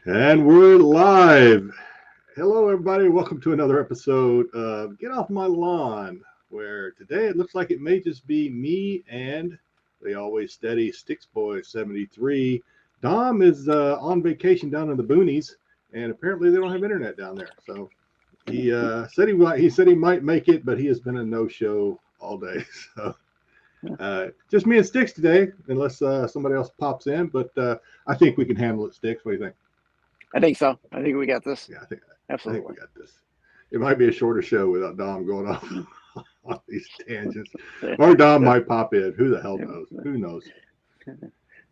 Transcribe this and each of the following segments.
And we're live. Hello, everybody. Welcome to another episode of Get Off My Lawn, where today it looks like it may just be me and the always steady Styx Boy 73. Dom is on vacation down in the boonies, and apparently they don't have internet down there. So he said he might make it, but he has been a no-show all day. So just me and Styx today, unless somebody else pops in. But I think we can handle it, Styx. What do you think? I think so. I think we got this. Yeah, I Absolutely. think we got this. It might be a shorter show without Dom going off on these tangents, or Dom might pop in. Who the hell knows? Who knows?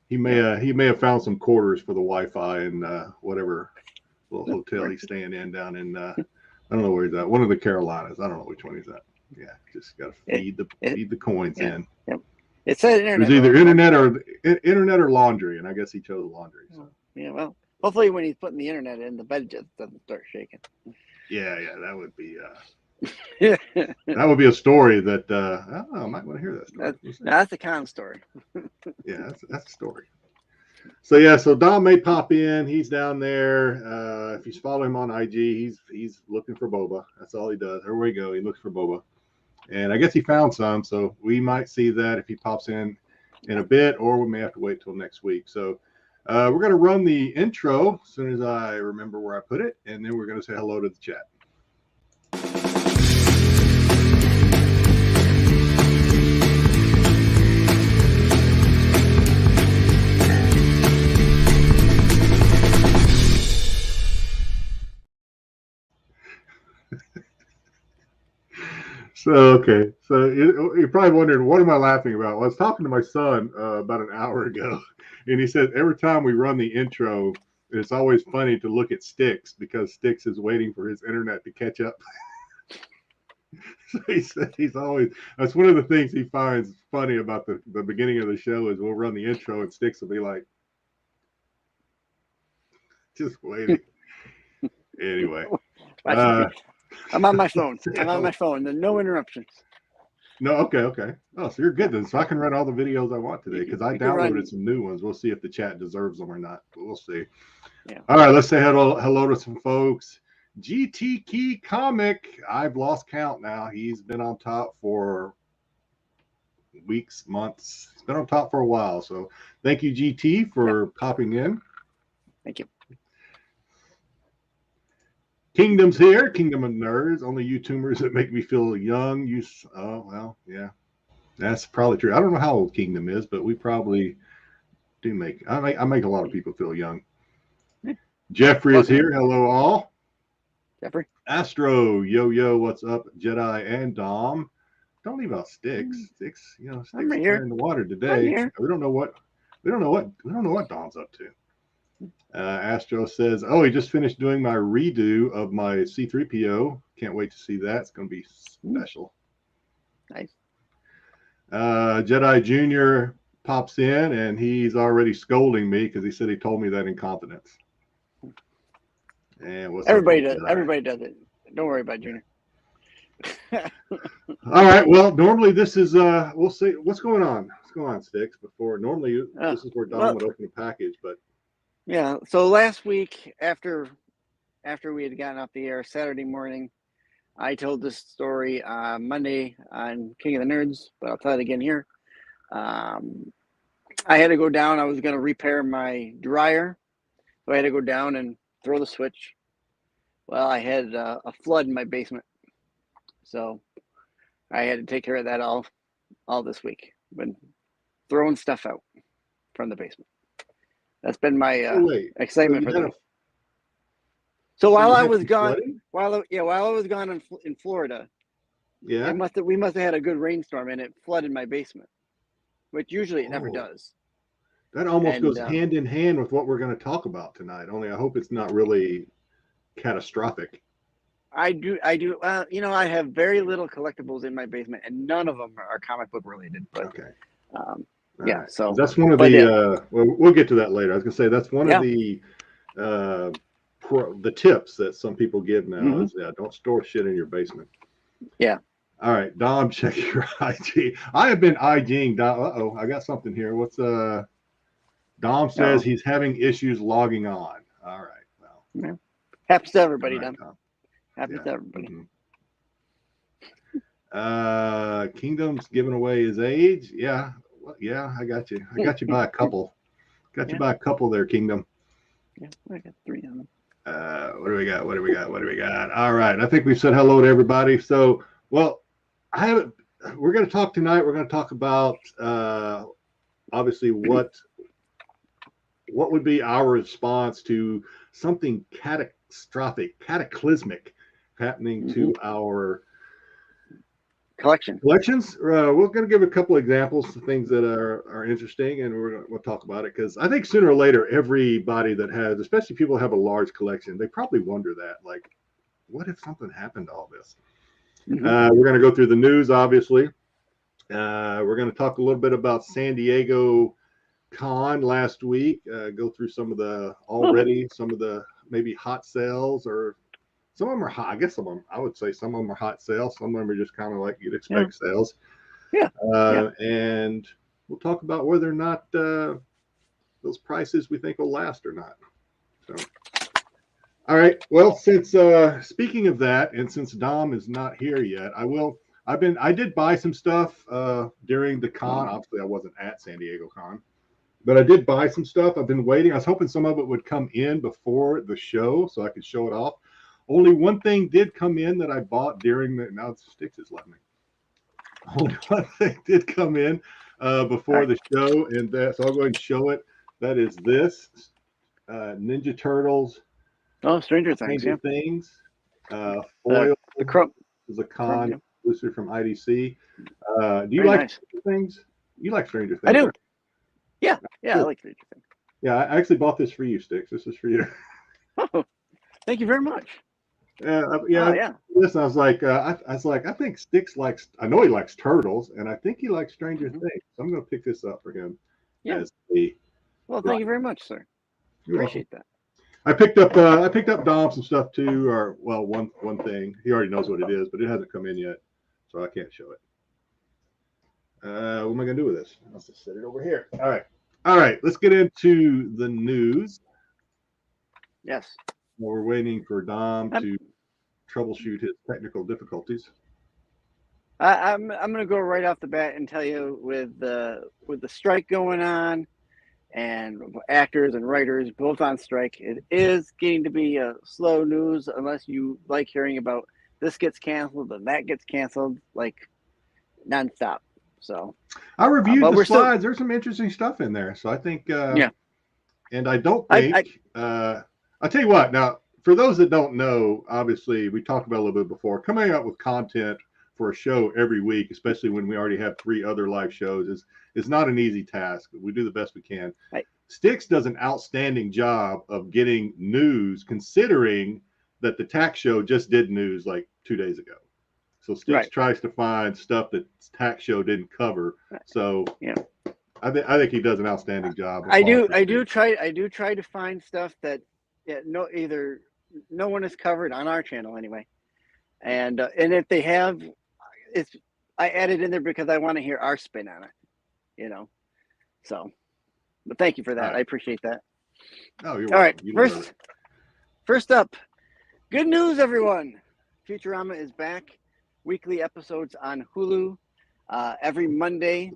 He may have found some quarters for the Wi-Fi in whatever little hotel he's staying in down in I don't know where he's at. One of the Carolinas. I don't know which one he's at. Yeah, just got to feed the coins in. Yep. It said internet. It was either internet or laundry, and I guess he chose laundry. So. Yeah, well, hopefully when he's putting the internet in, the bed just doesn't start shaking. Yeah, that would be that would be a story that I don't know, I might want to hear that story. That's the con story. Yeah, that's a story. So Dom may pop in. He's down there. If you follow him on IG, he's looking for boba. That's all he does. Everywhere we go, he looks for boba. And I guess he found some, so we might see that if he pops in a bit, or we may have to wait till next week. So we're going to run the intro as soon as I remember where I put it, and then we're going to say hello to the chat. So you're probably wondering, what am I laughing about? Well, I was talking to my son about an hour ago, and he said every time we run the intro, it's always funny to look at Styx because Styx is waiting for his internet to catch up. So he said that's one of the things he finds funny about the beginning of the show is we'll run the intro and Styx will be like, just waiting. Anyway. I'm on my phone. I'm on my phone. There's no interruptions. No, okay. Oh, so you're good then. So I can run all the videos I want today because I downloaded some new ones. We'll see if the chat deserves them or not, but we'll see. Yeah. All right, let's say hello to some folks. GT Key Comic. I've lost count now. He's been on top for weeks, months. He's been on top for a while. So thank you, GT, for popping in. Thank you. Kingdom's here. Kingdom of Nerds. Only YouTubers that make me feel young. Yeah. That's probably true. I don't know how old Kingdom is, but we probably do I make a lot of people feel young. Jeffrey is here. Hello, all. Jeffrey. Astro. Yo, what's up? Jedi and Dom. Don't leave out Styx. Styx is in the water today. We don't know what Dom's up to. Astro says, he just finished doing my redo of my C-3PO. Can't wait to see that. It's going to be special. Nice. Jedi Jr. pops in, and he's already scolding me because he said he told me that in confidence. And everybody does it. Don't worry about Junior. All right. Well, normally this is we'll see what's going on. What's going on, Styx? Normally this is where Dom would open a package, but yeah. So last week, after we had gotten off the air Saturday morning, I told this story Monday on King of the Nerds, but I'll tell it again here. I had to go down. I was going to repair my dryer, so I had to go down and throw the switch. Well, I had a flood in my basement, so I had to take care of that all this week. Been throwing stuff out from the basement. That's been my excitement for the week. So while I was gone, while I was gone in Florida, yeah, we must have had a good rainstorm and it flooded my basement, which usually it never does. That almost goes hand in hand with what we're going to talk about tonight. Only I hope it's not really catastrophic. I do. I have very little collectibles in my basement, and none of them are comic book related. But okay. Yeah, right. so that's one of the. We'll get to that later. I was going to say that's one of the tips that some people give now is don't store shit in your basement. Yeah. All right, Dom, check your IG. I have been IGing Dom. I got something here. What's Dom says he's having issues logging on. All right. Yeah. Happens to everybody, Downright Don. Tom. Happens to everybody. Kingdom's giving away his age. Yeah. Well, yeah, I got you. I got you by a couple. Got you by a couple there, Kingdom. Yeah, I got 3 on them. What do we got? What do we got? What do we got? All right. I think we've said hello to everybody. So, well, we're going to talk tonight. We're going to talk about obviously what would be our response to something cataclysmic happening to our collections. We're going to give a couple examples of things that are interesting, and we'll talk about it, because I think sooner or later everybody that has, especially people who have a large collection, they probably wonder that, like, what if something happened to all this? We're going to go through the news, obviously. We're going to talk a little bit about San Diego Con last week, go through some of the maybe hot sales, or some of them are hot. I guess I would say some of them are hot sales. Some of them are just kind of like you'd expect sales. Yeah. And we'll talk about whether or not those prices we think will last or not. So, all right. Well, since speaking of that, and since Dom is not here yet, I did buy some stuff during the con. Obviously, I wasn't at San Diego Con, but I did buy some stuff. I've been waiting. I was hoping some of it would come in before the show so I could show it off. Only one thing did come in that I bought during now Styx has left me. Only one thing did come in before the show, and so I'll go ahead and show it. That is this Ninja Turtles. Oh, Stranger Things. Foil. The Chrome is a con exclusive from IDC. Do you like Stranger Things? You like Stranger Things? I do. Right? Yeah, I like Stranger Things. Yeah, I actually bought this for you, Styx. This is for you. Oh, thank you very much. Listen, I was like, I think Styx likes. I know he likes turtles, and I think he likes Stranger Things. So I'm going to pick this up for him. Yeah. Well, thank you very much, sir. Appreciate that. I picked up Dom some stuff too, or well, one thing. He already knows what it is, but it hasn't come in yet, so I can't show it. What am I going to do with this? I'll just set it over here. All right. Let's get into the news. Yes. While we're waiting for Dom to troubleshoot his technical difficulties. I'm going to go right off the bat and tell you, with the strike going on, and actors and writers both on strike, it is getting to be slow news unless you like hearing about this gets canceled and that gets canceled, like, nonstop. So I reviewed the slides. There's some interesting stuff in there. So I think, and I don't think, I'll tell you what, now, for those that don't know, obviously, we talked about a little bit before, coming up with content for a show every week, especially when we already have 3 other live shows, is not an easy task. We do the best we can. Styx does an outstanding job of getting news, considering that the tax show just did news like 2 days ago. So Styx tries to find stuff that tax show didn't cover. So I think he does an outstanding job. I do try to find stuff that no one has covered on our channel anyway, and if they have, I add it in there because I want to hear our spin on it, So, but thank you for that. I appreciate that. Oh, you're all welcome. Right. First up, good news, everyone. Futurama is back. Weekly episodes on Hulu every Monday.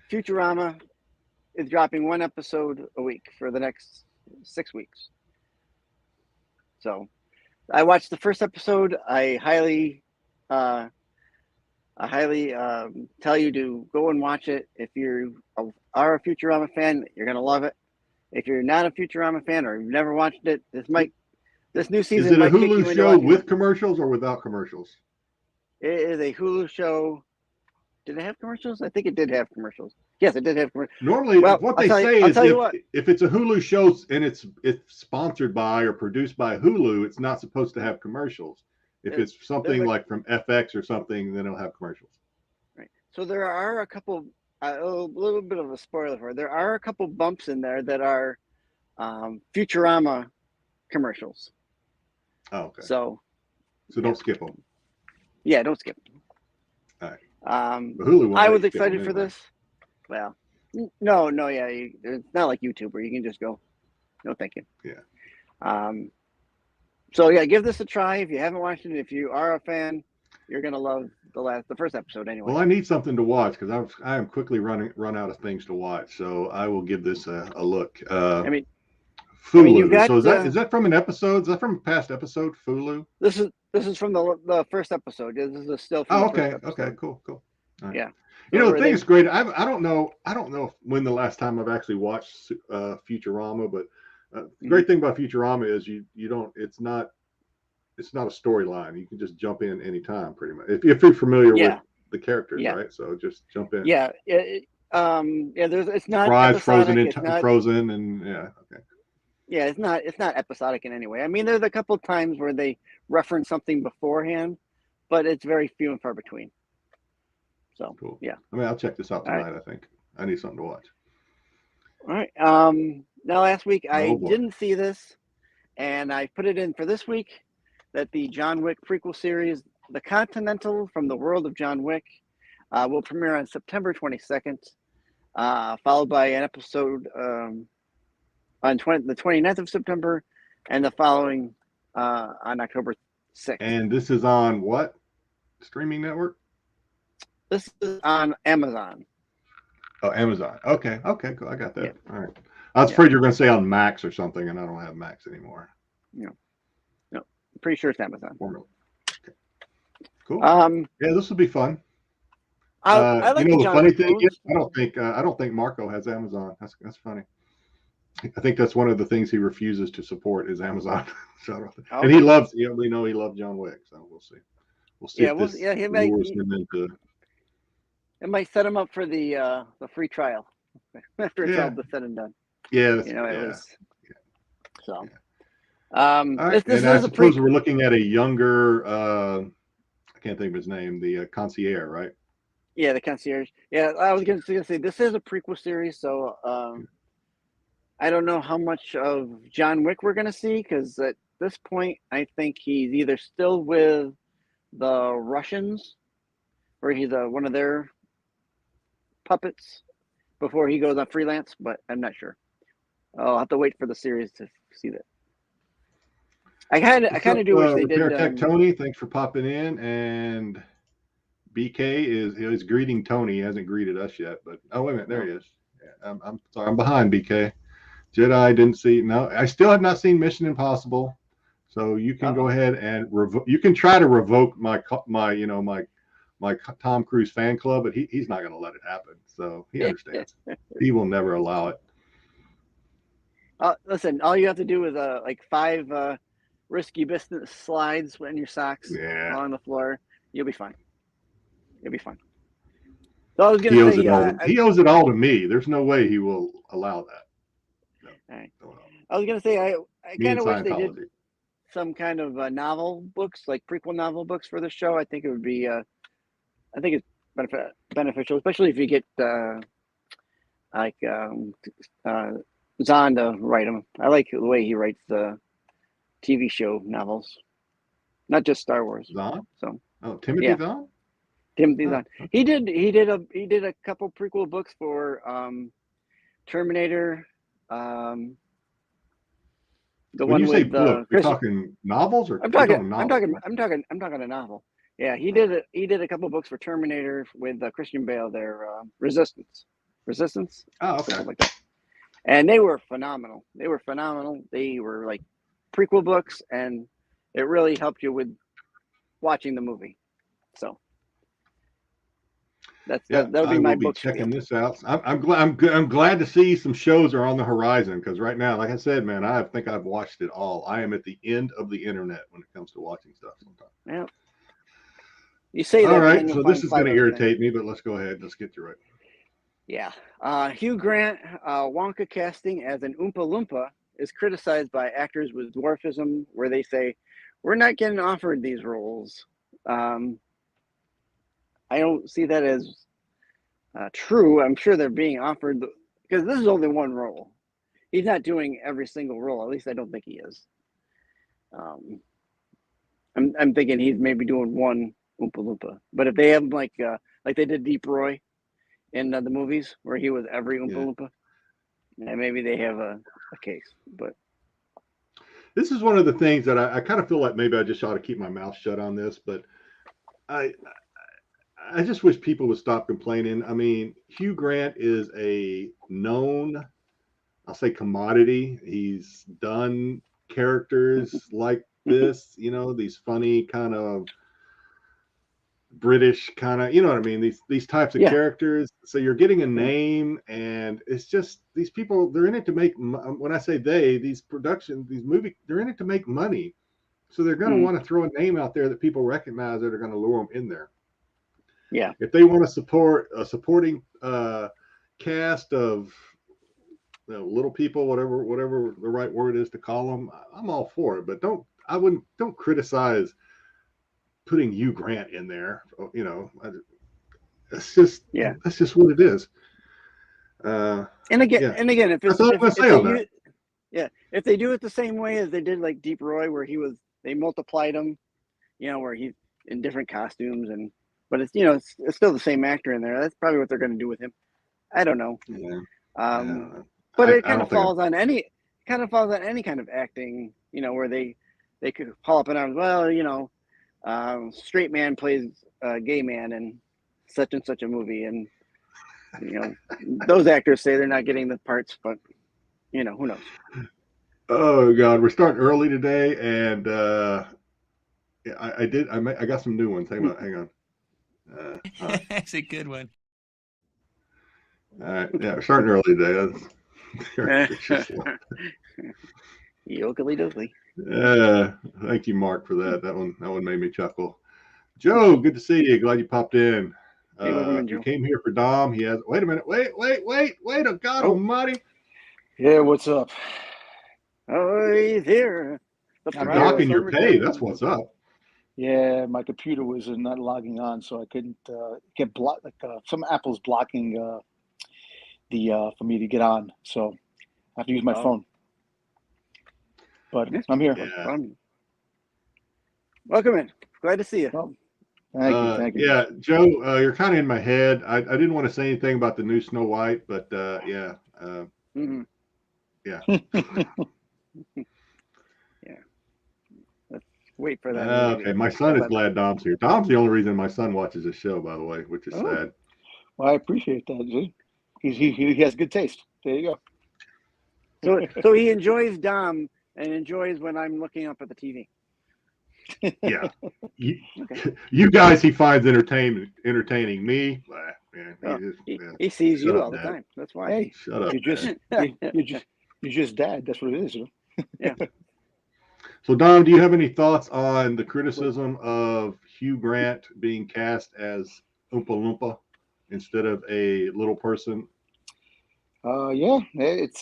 Futurama is dropping 1 episode a week for the next 6 weeks. So, I watched the first episode. I highly tell you to go and watch it. If you are a Futurama fan, you're going to love it. If you're not a Futurama fan or you've never watched it, this new season. Is it a Hulu show with commercials or without commercials? It is a Hulu show. Did it have commercials? I think it did have commercials. Yes, it did have commercials. Normally, what they say is if it's a Hulu show and it's sponsored by or produced by Hulu, it's not supposed to have commercials. If it's something like from FX or something, then it'll have commercials. Right. So there are a couple, a little bit of a spoiler for it. There are a couple bumps in there that are Futurama commercials. Oh, okay. So don't skip them. Yeah, don't skip them. All right. Hulu I was excited for this. Well, no, it's not like YouTube where you can just go, no, thank you. Yeah. So yeah, give this a try if you haven't watched it. If you are a fan, you're gonna love the first episode anyway. Well, I need something to watch because I am quickly run out of things to watch. So I will give this a look. I mean, Hulu. you've got, so is that from an episode? Is that from a past episode? Hulu. This is from the first episode. This is still from the first episode. Okay, cool. All right. Yeah. You know, the thing is great. I don't know when the last time I've actually watched Futurama, but the great thing about Futurama is you don't. It's not a storyline. You can just jump in anytime, pretty much. If you're familiar with the characters, right? So just jump in. Yeah. It's not Fries episodic. frozen, and yeah. Okay. Yeah, it's not episodic in any way. I mean, there's a couple times where they reference something beforehand, but it's very few and far between. So cool. Yeah. I mean, I'll check this out tonight. Right. I think I need something to watch. All right. Now last week I didn't see this, and I put it in for this week. That the John Wick prequel series, The Continental from the World of John Wick, will premiere on September 22nd, followed by an episode on the 29th of September, and the following on October 6th. And this is on what streaming network? This is on Amazon. Oh, Amazon. Okay, cool. I got that. Yeah. All right. I was afraid you were going to say on Max or something, and I don't have Max anymore. No, I'm pretty sure it's Amazon. Okay. Cool. Yeah, this will be fun. I like the funny thing is, I don't think Marco has Amazon. That's funny. I think that's one of the things he refuses to support is Amazon. And he loves. He loves John Wick. So we'll see. We'll see. It might set him up for the free trial after it's all said and done. Yeah, So. Right. I suppose we're looking at a younger. I can't think of his name. The concierge, right? Yeah, the concierge. Yeah, I was going to say this is a prequel series, so I don't know how much of John Wick we're going to see because at this point, I think he's either still with the Russians, or he's one of their puppets before he goes on freelance, but I'm not sure. I'll have to wait for the series to see that. I kind of do wish they did. Tony, thanks for popping in, and BK is greeting Tony. He hasn't greeted us yet, but wait a minute, there he is. Yeah, I'm sorry, I'm behind BK. Jedi didn't see. No, I still have not seen Mission Impossible, so you can go ahead and you can try to revoke my Tom Cruise fan club, but he's not going to let it happen. So he understands. He will never allow it. Listen, all you have to do is 5 risky business slides in your socks along the floor. You'll be fine. So I was going to say he owes it all to me. There's no way he will allow that. No. All right. I was going to say I kind of wish they did some kind of novel books, like prequel novel books for the show. I think it would be. I think it's beneficial, especially if you get Zahn to write them. I like the way he writes the TV show novels, not just Star Wars. Zahn? So. Timothy Zahn? Timothy Zahn. He did a couple prequel books for Terminator. The when you say book, you're talking novels, or I'm talking a novel. Yeah, he did a couple books for Terminator with Christian Bale. Their Resistance. Oh, okay. Something like that. And they were phenomenal. They were like prequel books, and it really helped you with watching the movie. So that would be my book. Checking this out. I'm glad to see some shows are on the horizon, because right now, like I said, man, I think I've watched it all. I am at the end of the internet when it comes to watching stuff sometimes. Yeah. You say that. All right, so this is going to irritate me, but let's go ahead. Let's get through it. Yeah. Hugh Grant, Wonka casting as an Oompa Loompa is criticized by actors with dwarfism, where they say, we're not getting offered these roles. I don't see that as true. I'm sure they're being offered, because this is only one role. He's not doing every single role. At least I don't think he is. I'm thinking he's maybe doing one Oompa Loompa. But if they have like they did Deep Roy in the movies, where he was every Oompa Loompa, maybe they have a case. But this is one of the things that I kind of feel like maybe I just ought to keep my mouth shut on this, but I I just wish people would stop complaining. I mean, Hugh Grant is a known, I'll say, commodity. He's done characters like this, these funny kind of British kind of, you know what I mean? These types of Yeah. characters. So you're getting a name, and it's just these people. They're in it to make. When I say these movies, they're in it to make money. So they're going to want to throw a name out there that people recognize that are going to lure them in there. Yeah. If they want to support a supporting cast of little people, whatever the right word is to call them, I'm all for it. But don't criticize putting Hugh Grant in there. That's just what it is. And again, if that's all I'm going to say on that. If they do it the same way as they did like Deep Roy, where they multiplied him, where he's in different costumes, but it's it's still the same actor in there. That's probably what they're going to do with him. I don't know. But it kind of falls on any kind of acting, where they could haul up in arms. Well, straight man plays a gay man in such and such a movie, and those actors say they're not getting the parts, but who knows? Oh God, we're starting early today, and I got some new ones. Hang on. That's a good one. All right, yeah, we're starting early today. Yokely dokley. Thank you, Mark, for that. That one made me chuckle. Joe, good to see you. Glad you popped in. You came here for Dom. He has. Wait a minute. Wait! Oh God Almighty! Yeah, what's up? Oh, he's here. I'm docking your pay. That's what's up. Yeah, my computer was not logging on, so I couldn't get blocked. Some Apple's blocking for me to get on, so I have to use my phone. But I'm here. Yeah. Welcome in. Glad to see you. Well, thank you. Yeah, Joe, you're kind of in my head. I didn't want to say anything about the new Snow White, but yeah. Yeah. Yeah. Let's wait for that. Okay, my son is glad Dom's here. Dom's the only reason my son watches this show, by the way, which is sad. Well, I appreciate that, dude. He has good taste. There you go. So he enjoys Dom and enjoys when I'm looking up at the TV. Yeah. You guys he finds entertaining. Me, he sees you all the time. That's why. Hey, shut up. You're just dad. That's what it is. Yeah. So Dom, do you have any thoughts on the criticism of Hugh Grant being cast as Oompa Loompa instead of a little person? Yeah, it's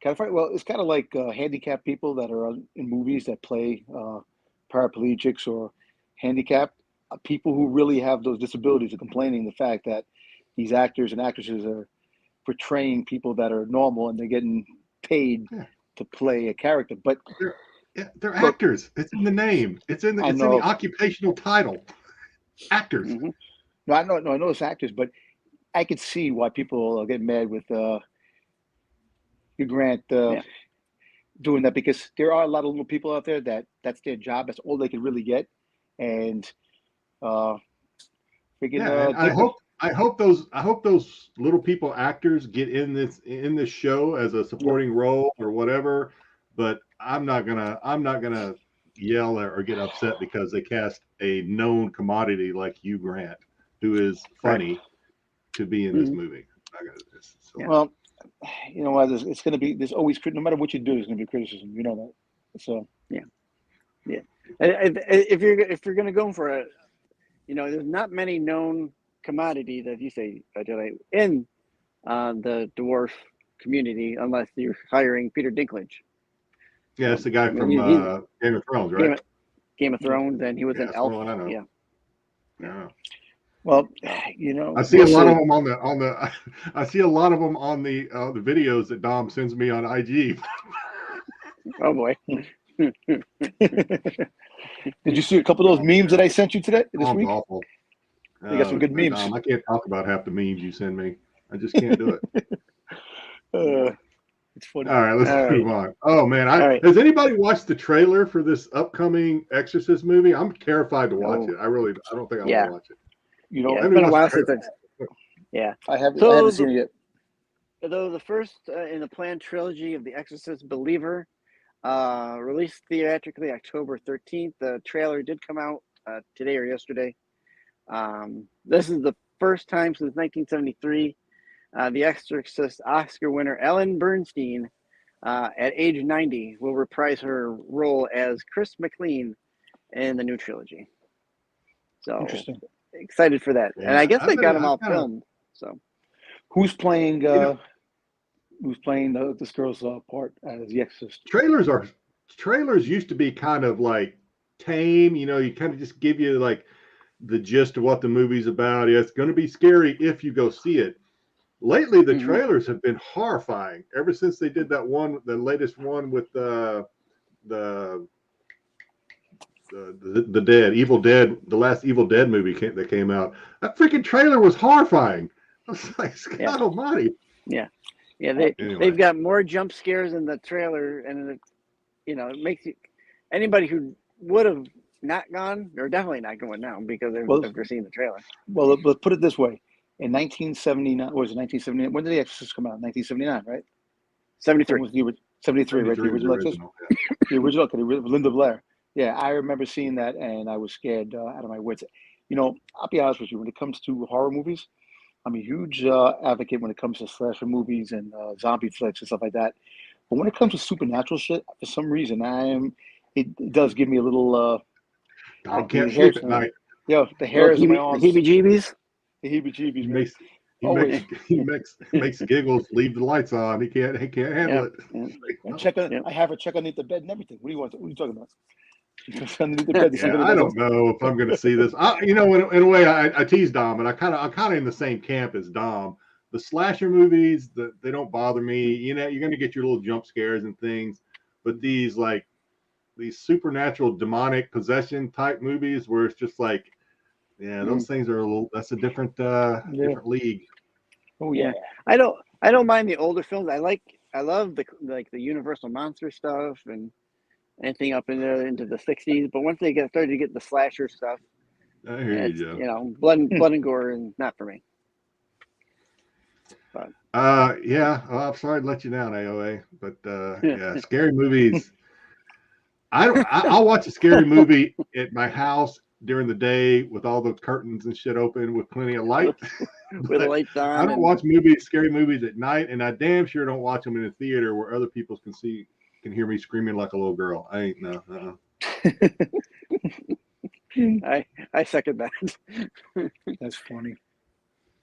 kind of funny. Well, it's kind of like handicapped people that are in movies that play paraplegics or handicapped people who really have those disabilities are complaining the fact that these actors and actresses are portraying people that are normal and they're getting paid to play a character. But they're actors. It's in the name. It's in the occupational title. Actors. Mm-hmm. No, I know it's actors, but I could see why people get mad with Hugh Grant doing that, because there are a lot of little people out there that's their job. That's all they can really get, and I hope those little people actors get in this show as a supporting role or whatever. But I'm not gonna yell or get upset because they cast a known commodity like Hugh Grant, who is funny, to be in this movie. Well, you know what? It's going to be. There's always, no matter what you do, there's going to be criticism. You know that. So yeah. If you're going to go for a, there's not many known commodities, as you say, Jedi, in the dwarf community, unless you're hiring Peter Dinklage. Yeah, it's the guy from Game of Thrones, right? Game of Thrones, and he was an elf. Yeah. Well, I see a lot of them on the. I see a lot of them on the videos that Dom sends me on IG. Oh boy! Did you see a couple of those memes that I sent you this week? Awful. You got some good memes. Dom, I can't talk about half the memes you send me. I just can't do it. It's funny. All right, let's All right. move on. Oh man, All right. has anybody watched the trailer for this upcoming Exorcist movie? I'm terrified to watch No. it. I don't think I Yeah. want to watch it. You know, Yeah, I it's haven't been a watched while the since trailer. yeah. I haven't So seen it yet. Though the first in the planned trilogy of The Exorcist Believer, released theatrically October 13th, the trailer did come out today or yesterday. This is the first time since 1973 The Exorcist Oscar winner Ellen Bernstein, at age 90, will reprise her role as Chris McLean in the new trilogy. So Interesting. excited for that, and I guess they got them all filmed. So who's playing? Who's playing this girl's part as the Exorcist? Trailers used to be kind of like tame. You kind of just give you like the gist of what the movie's about. Yeah, it's going to be scary if you go see it. Lately, the trailers have been horrifying. Ever since they did that one, the latest one with the Dead, Evil Dead, the last Evil Dead movie that came out. That freaking trailer was horrifying. I was like, God Almighty. Yeah. They've got more jump scares in the trailer, and it makes you, anybody who would have not gone, they're definitely not going now because they're seeing the trailer. Well, let's put it this way: in 1979, what was it 1979? When did The Exorcist come out? 1979, right? 73. Was the 73, right? The original Exorcist. The original, Linda Blair. Yeah, I remember seeing that, and I was scared out of my wits. I'll be honest with you. When it comes to horror movies, I'm a huge advocate when it comes to slasher movies and zombie flicks and stuff like that. But when it comes to supernatural shit, for some reason, it does give me a little. I can't sleep at night. Yeah, the hairs on my arms. The heebie-jeebies. The heebie-jeebs. He makes giggles. Leave the lights on. He can't handle it. Yeah. I have her check underneath the bed and everything. What are you talking about? Underneath the bed. I don't know if I'm going to see this. In a way, I tease Dom, and I'm kind of in the same camp as Dom. The slasher movies, they don't bother me. You're going to get your little jump scares and things, but these supernatural demonic possession type movies where it's just like, those things are that's a different league. Oh yeah. I don't mind the older films. I love the Universal monster stuff and anything up into the 60s. But once they started to get the slasher stuff, I hear you, Joe. Blood and gore, and not for me. But I'm sorry to let you down, AOA, but scary movies. I'll watch a scary movie at my house during the day with all the curtains and shit open with plenty of light. With lights on. I don't watch scary movies at night, and I damn sure don't watch them in a theater where other people can hear me screaming like a little girl. I ain't no. I second that. That's funny.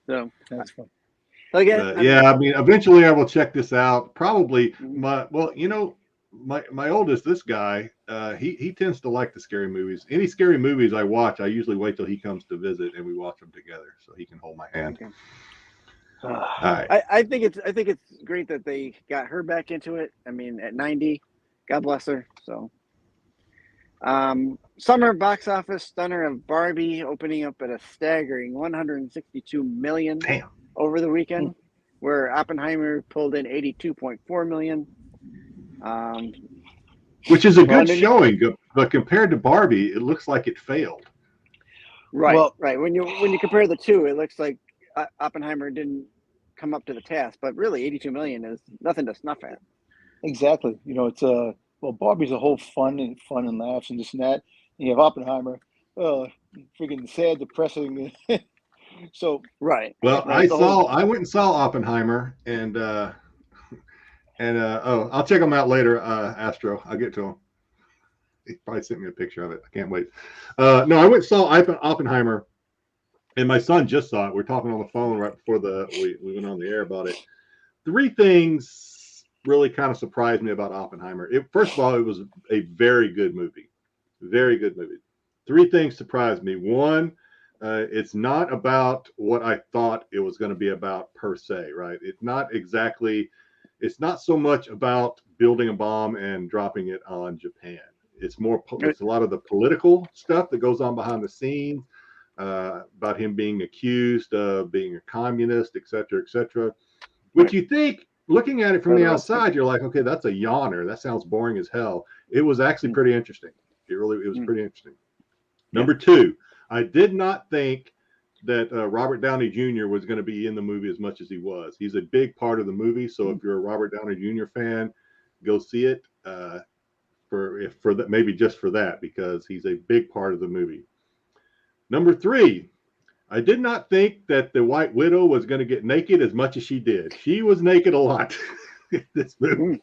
So that's funny. Again, eventually I will check this out. Probably my oldest, this guy, he tends to like the scary movies. Any scary movies I watch, I usually wait till he comes to visit and we watch them together so he can hold my hand. Okay. All right. I think it's great that they got her back into it. I mean, at 90, God bless her. So, summer box office stunner of Barbie opening up at a staggering 162 million over the weekend, where Oppenheimer pulled in 82.4 million. Which is a good showing, but compared to Barbie, it looks like it failed. Right, right. When you compare the two, it looks like Oppenheimer didn't come up to the task, but really 82 million is nothing to snuff at. Exactly. It's Barbie's a whole fun and laughs and this and that. And you have Oppenheimer, freaking sad, depressing. So right. Well, I went and saw Oppenheimer, and I'll check them out later. Astro, I'll get to them. He probably sent me a picture of it. I can't wait. No, I went and saw Oppenheimer, and my son just saw it. We're talking on the phone right before we went on the air about it. 3 things really kind of surprised me about Oppenheimer. First of all, it was a very good movie. Very good movie. 3 things surprised me. One, it's not about what I thought it was going to be about per se, right? It's not so much about building a bomb and dropping it on Japan. It's a lot of the political stuff that goes on behind the scenes, about him being accused of being a communist, et cetera, which you think looking at it from For the the rest of outside, you're like, okay, that's a yawner. That sounds boring as hell. It was actually pretty interesting. It was pretty interesting. Number two, I did not think that Robert Downey Jr. was going to be in the movie as much as he was. He's a big part of the movie. So if you're a Robert Downey Jr. fan, go see it for that, maybe just for that, because he's a big part of the movie. Number three, I did not think that the White Widow was going to get naked as much as she did. She was naked a lot in this movie.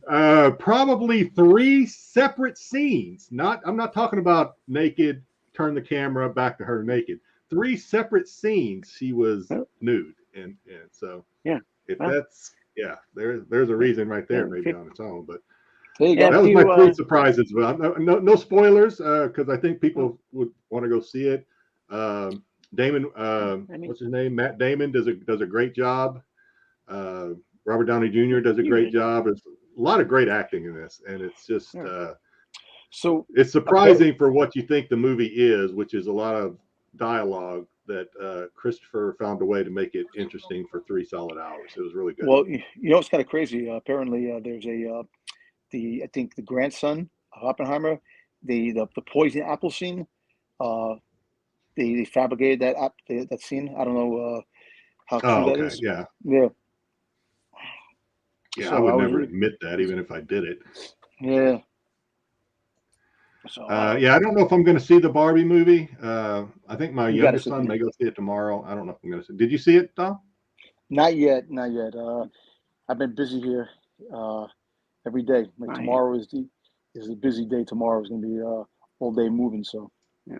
Probably 3 separate scenes. I'm not talking about naked, turn the camera back to her naked. 3 separate scenes she was nude. And so there's a reason right there, maybe on its own. But that was my 3 surprises. Well, no spoilers, because I think people would want to go see it. Damon, what's his name? Matt Damon does a great job. Robert Downey Jr. does a great job. There's a lot of great acting in this, and it's just so it's surprising for what you think the movie is, which is a lot of dialogue that Christopher found a way to make it interesting for 3 solid hours. It was really good. Well, it's kind of crazy. Apparently, there's I think the grandson of Oppenheimer, the poison apple scene. They fabricated that scene. I don't know how true that is. Yeah. So I would never admit that, even if I did it. Yeah. So I don't know if I'm going to see the Barbie movie. I think my youngest son may go see it tomorrow. I don't know if I'm going to see it. Did you see it, Tom? Not yet. I've been busy here every day. Like tomorrow is a busy day. Tomorrow is going to be all day moving. So. Yeah.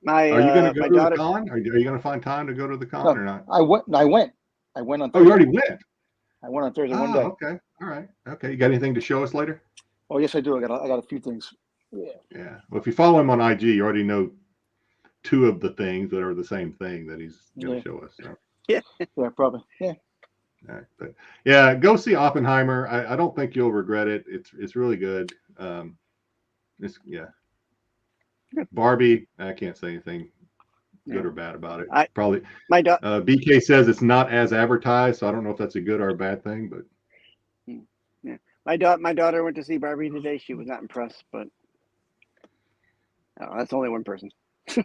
Are you going to go to the con? Are you going to find time to go to the con or not? I went on Thursday. Oh, you already went? I went on Thursday one day. Okay. All right. Okay. You got anything to show us later? Oh, yes, I do. I got a few things. Yeah. Well, if you follow him on IG, you already know 2 of the things that are the same thing that he's going to show us. So. Yeah, probably. Yeah. All right. But go see Oppenheimer. I don't think you'll regret it. It's really good. Barbie, I can't say anything good or bad about it. Probably. BK says it's not as advertised, so I don't know if that's a good or a bad thing. But my daughter went to see Barbie today. She was not impressed, but that's only one person. A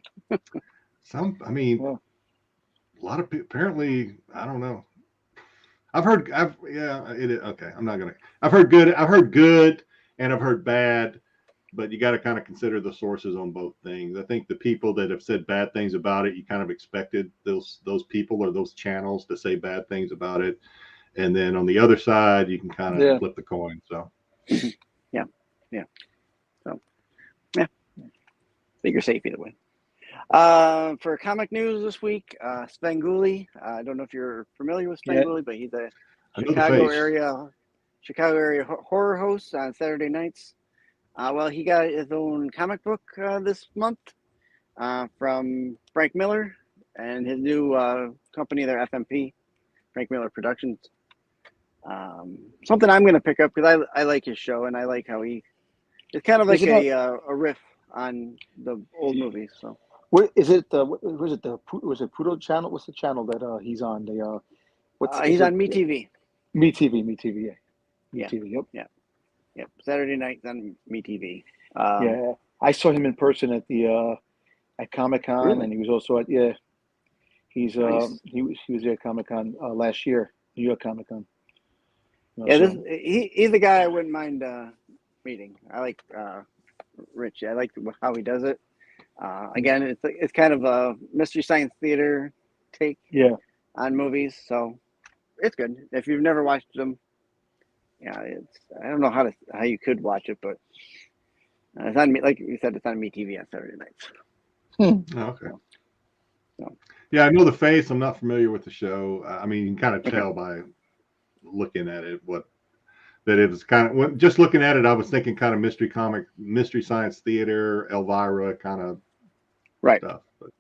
lot of people apparently. I don't know. I've heard good and I've heard bad. But you got to kind of consider the sources on both things. I think the people that have said bad things about it, you kind of expected those people or those channels to say bad things about it. And then on the other side, you can kind of flip the coin. So, yeah. So, think you're safe either way. For comic news this week, Svengoolie. I don't know if you're familiar with Svengoolie, but he's a Chicago area horror host on Saturday nights. Well, he got his own comic book this month from Frank Miller and his new company, their FMP, Frank Miller Productions. Something I'm going to pick up because I like his show and I like how it's kind of like a riff on the old movies. So, what is it? Was it Pluto channel? What's the channel that he's on? He's on MeTV. MeTV, yeah. MeTV, Yep. Saturday nights on MeTV. I saw him in person at at Comic-Con, really? And he was also at he's nice. he was at Comic-Con last year, New York Comic-Con. He's the guy I wouldn't mind meeting. I like Rich. I like how he does it. Again, it's kind of a Mystery Science Theater take on movies, so it's good. If you've never watched them. I don't know how you could watch it, but it's on me. Like you said, it's on MeTV on Saturday nights. Okay. So. Yeah, I know the face. I'm not familiar with the show. I mean, you can kind of tell by looking at it that it was kind of just looking at it. I was thinking kind of Mystery Science Theater, Elvira kind of stuff. But.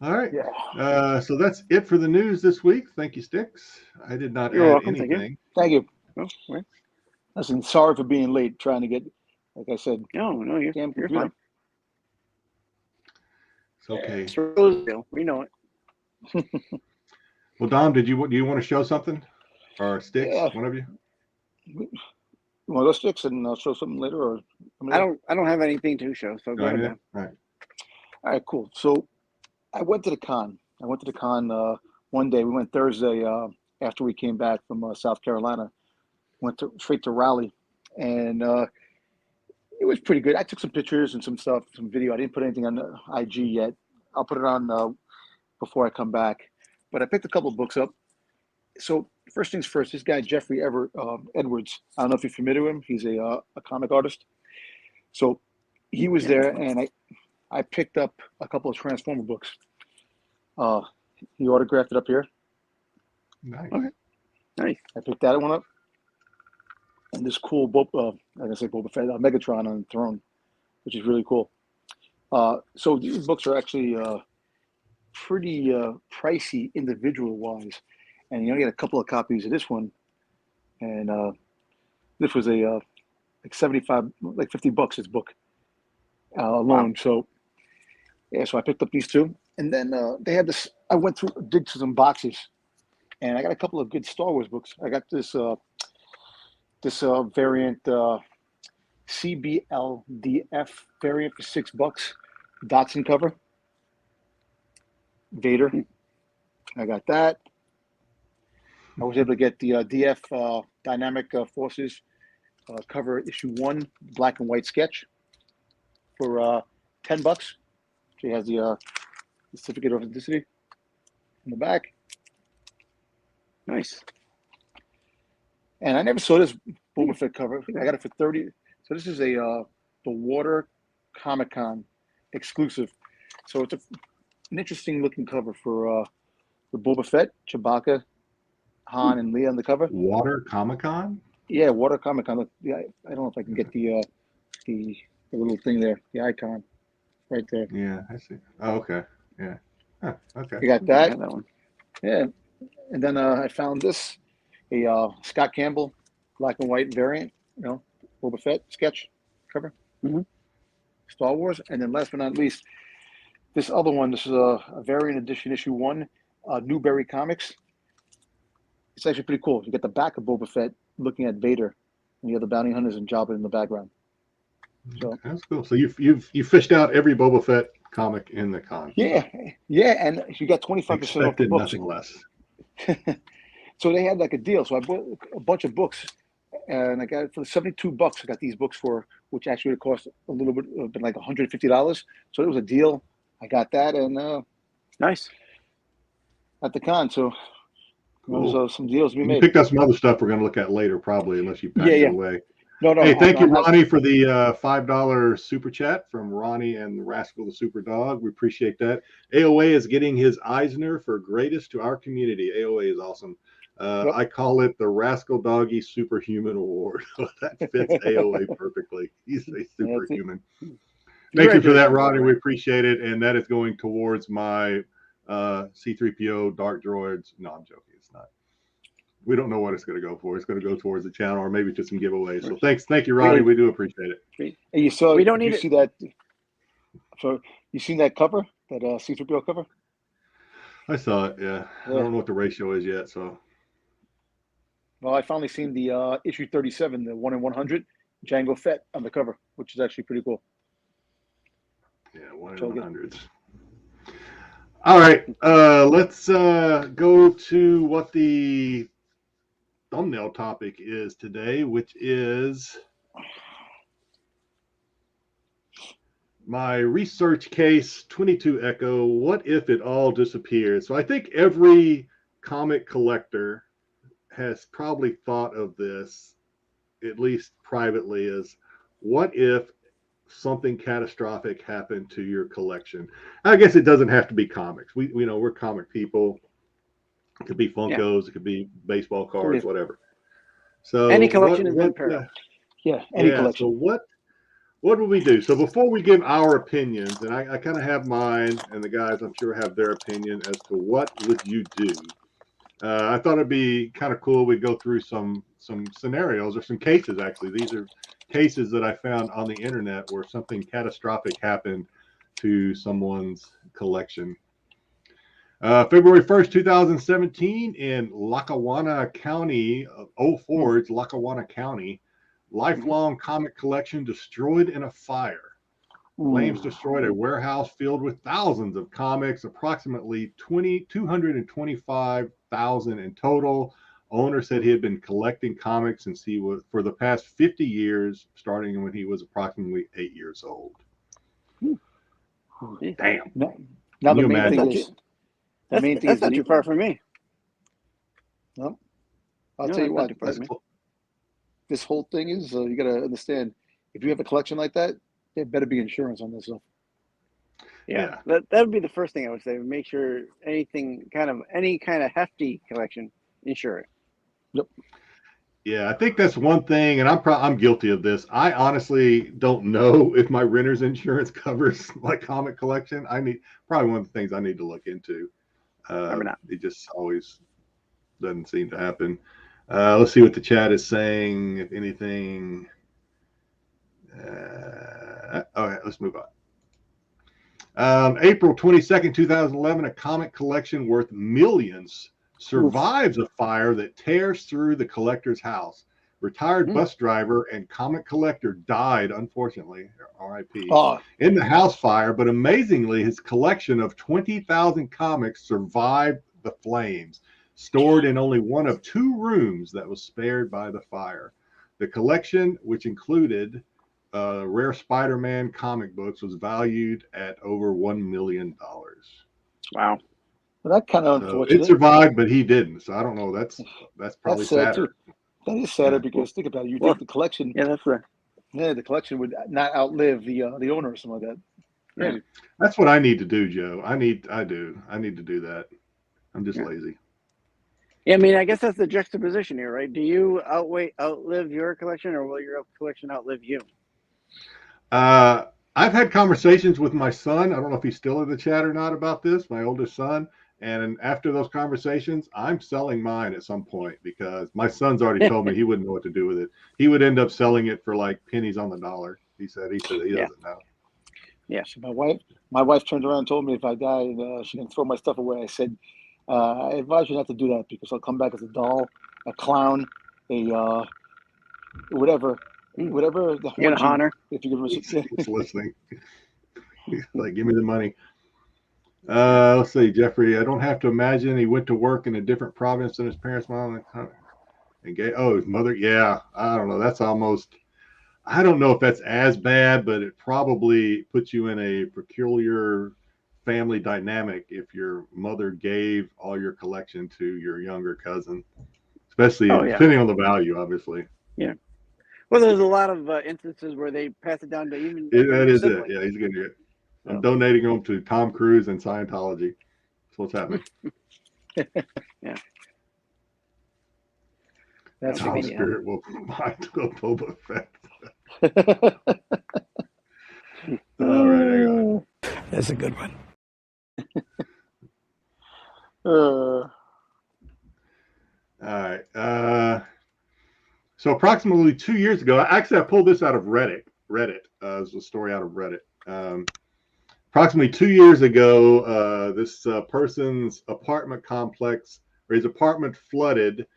All right. Yeah. So that's it for the news this week. Thank you, Styx. I did not add anything. Thank you. Listen, sorry for being late trying to get, like I said. No, you're fine. It's okay. We know it. Well, Dom, do you want to show something or Styx, Yeah. one of you? You want to go Styx and I'll show something later, or I don't have anything to show, so go ahead. All right. All right, cool. So I went to the con. One day. We went Thursday after we came back from South Carolina. Went straight to Raleigh, and it was pretty good. I took some pictures and some stuff, some video. I didn't put anything on the IG yet. I'll put it on before I come back. But I picked a couple of books up. So first things first, this guy Jeffrey Edwards. I don't know if you're familiar with him. He's a comic artist. So he was there, and I picked up a couple of Transformer books. He autographed it up here. Nice. Okay. Nice. I picked that one up. And this cool Boba Fett, Megatron on the throne, which is really cool. So these books are actually pretty pricey individual-wise. And you only get a couple of copies of this one. And this was like $50 this book alone. Wow. So yeah, so I picked up these two. And then they had this, I went through some boxes, and I got a couple of good Star Wars books. I got this variant CBLDF variant for $6, Dotson cover, Vader. I got that. I was able to get the DF Dynamic Forces cover issue 1, black and white sketch for $10. She has the certificate of authenticity in the back. Nice. And I never saw this Boba Fett cover. I got it for $30. So this is the Water Comic Con exclusive. So it's an interesting looking cover for Boba Fett, Chewbacca, Han, and Leia on the cover. Water Comic Con? Yeah, Water Comic Con. Yeah, I don't know if I can get the little thing there, the icon right there. Yeah, I see. Oh, okay. Yeah. Huh, okay. You got that? That one. Yeah. And then I found this, a Scott Campbell black and white variant, Boba Fett sketch cover. Mm-hmm. Star Wars. And then last but not least, this other one. This is a variant edition, issue 1, Newberry Comics. It's actually pretty cool. You get the back of Boba Fett looking at Vader, and you have the bounty hunters and Jabba in the background. So that's cool. So you fished out every Boba Fett comic in the con. Yeah, and you got 25% off the books. Nothing less. So they had like a deal. So I bought a bunch of books, and I got it for $72. I got these books for, which actually would cost a little bit, like $150. So it was a deal. I got that, and nice at the con. So cool. There's some deals we made. You picked up some other stuff we're going to look at later, probably, unless you packed it away. No. Hey, thank you, Ronnie, for the $5 super chat from Ronnie and Rascal the Super Dog. We appreciate that. AOA is getting his Eisner for greatest to our community. AOA is awesome. Yep. I call it the Rascal Doggy Superhuman Award. That fits AOA perfectly. He's a superhuman. Thank you for that, Ronnie. We appreciate it. And that is going towards my C-3PO Dark Droids. No, I'm joking. It's not. We don't know what it's going to go for. It's going to go towards the channel or maybe to some giveaways. So thank you, Ronnie. We do appreciate it. And you saw. We don't need to see that. So you seen that cover, that C-3PO cover? I saw it. Yeah. I don't know what the ratio is yet. So. Well, I finally seen the issue 37, the 1 in 100, Jango Fett on the cover, which is actually pretty cool. Yeah, 1 in 100s. All right, let's go to what the thumbnail topic is today, which is my research case 22 Echo. What if it all disappeared? So I think every comic collector has probably thought of this, at least privately, as what if something catastrophic happened to your collection? I guess it doesn't have to be comics. We know we're comic people. It could be Funkos, it could be baseball cards, whatever. So any collection is imperial. Any collection. So what would we do? So before we give our opinions, and I kind of have mine, and the guys I'm sure have their opinion as to what would you do. I thought it'd be kind of cool. We'd go through some scenarios or some cases. Actually, these are cases that I found on the internet where something catastrophic happened to someone's collection. February 1st, 2017, in Lackawanna County, Old Forge, Lackawanna County, lifelong comic collection destroyed in a fire. Flames destroyed a warehouse filled with thousands of comics, approximately 225,000 in total. Owner said he had been collecting comics since he was for the past 50 years, starting when he was approximately 8 years old. Damn. Now Can the you main imagine? thing is That's not too far from me. No, I'll No, tell you that's not what. too far from me. This whole thing is you got to understand. If you have a collection like that, there better be insurance on this stuff. Yeah, that would be the first thing I would say. Make sure any kind of hefty collection, insure it. Yep. Yeah, I think that's one thing, and I'm guilty of this. I honestly don't know if my renter's insurance covers like comic collection. Probably one of the things I need to look into. It just always doesn't seem to happen. Let's see what the chat is saying, if anything. All right, let's move on. April 22nd, 2011, a comic collection worth millions survives a fire that tears through the collector's house. Retired bus driver and comic collector died, unfortunately, RIP, in the house fire, but amazingly, his collection of 20,000 comics survived the flames, stored in only one of 2 rooms that was spared by the fire. The collection, which included rare Spider-Man comic books, was valued at over $1 million. Wow. Well, that kind of unfortunate. It survived, but he didn't. So I don't know. That's probably sad sadder. too. That is sadder because think about it. You think the collection? Yeah, that's right. Yeah, the collection would not outlive the owner or something like that. Yeah. That's what I need to do, Joe. I need to do that. I'm just lazy. Yeah, I mean, I guess that's the juxtaposition here, right? Do you outlive your collection, or will your collection outlive you? I've had conversations with my son. I don't know if he's still in the chat or not about this, my oldest son. And after those conversations, I'm selling mine at some point because my son's already told me he wouldn't know what to do with it. He would end up selling it for like pennies on the dollar. He said he doesn't know. Yeah. So my wife turned around and told me if I die, she can throw my stuff away. I said, I advise you not to do that because I'll come back as a doll, a clown, a whatever the honor. If you give He's listening. Like, give me the money. Let's see, Jeffrey. I don't have to imagine he went to work in a different province than his parents' mom. And his mother. Yeah, I don't know. That's almost. I don't know if that's as bad, but it probably puts you in a peculiar family dynamic if your mother gave all your collection to your younger cousin, especially depending on the value, obviously. Yeah. Well, there's a lot of instances where they pass it down to even. That is it. Yeah, he's going to get. I'm donating them to Tom Cruise and Scientology. That's what's happening. Yeah. That's Tom Spirit will buy Boba Fett. All right, hang on. That's a good one. All right. So approximately 2 years ago, actually, I pulled this out of Reddit. It was a story out of Reddit. Approximately 2 years ago, this person's apartment complex, or his apartment flooded.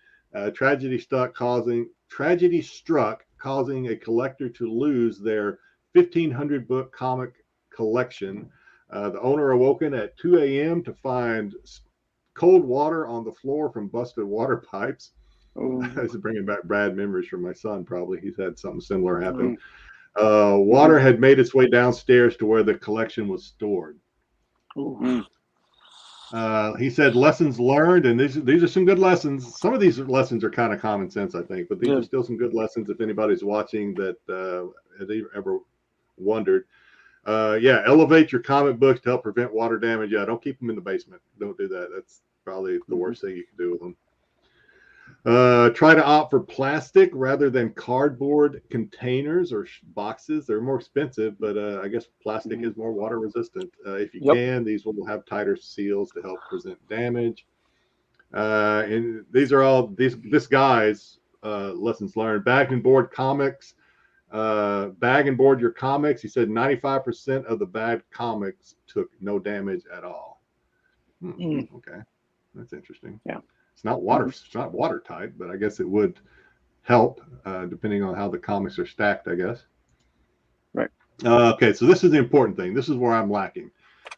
Tragedy struck, causing a collector to lose their 1,500 book comic collection. The owner awoken at 2 a.m. to find cold water on the floor from busted water pipes. This is bringing back bad memories from my son, probably. He's had something similar happen. Water had made its way downstairs to where the collection was stored. He said lessons learned, and these are some good lessons. Some of these lessons are kind of common sense, I think, but these are still some good lessons if anybody's watching that has ever wondered. Elevate your comic books to help prevent water damage. Yeah, don't keep them in the basement. Don't do that. That's probably the worst thing you can do with them. Try to opt for plastic rather than cardboard containers or boxes. They're more expensive, but I guess plastic is more water resistant. If you can, these will have tighter seals to help prevent damage. And these are all this guy's lessons learned. Bag and board comics. Bag and board your comics. He said 95% of the bad comics took no damage at all. Okay, that's interesting. Yeah. It's not watertight, but I guess it would help depending on how the comics are stacked, I guess. Right. Okay, so this is the important thing. This is where I'm lacking.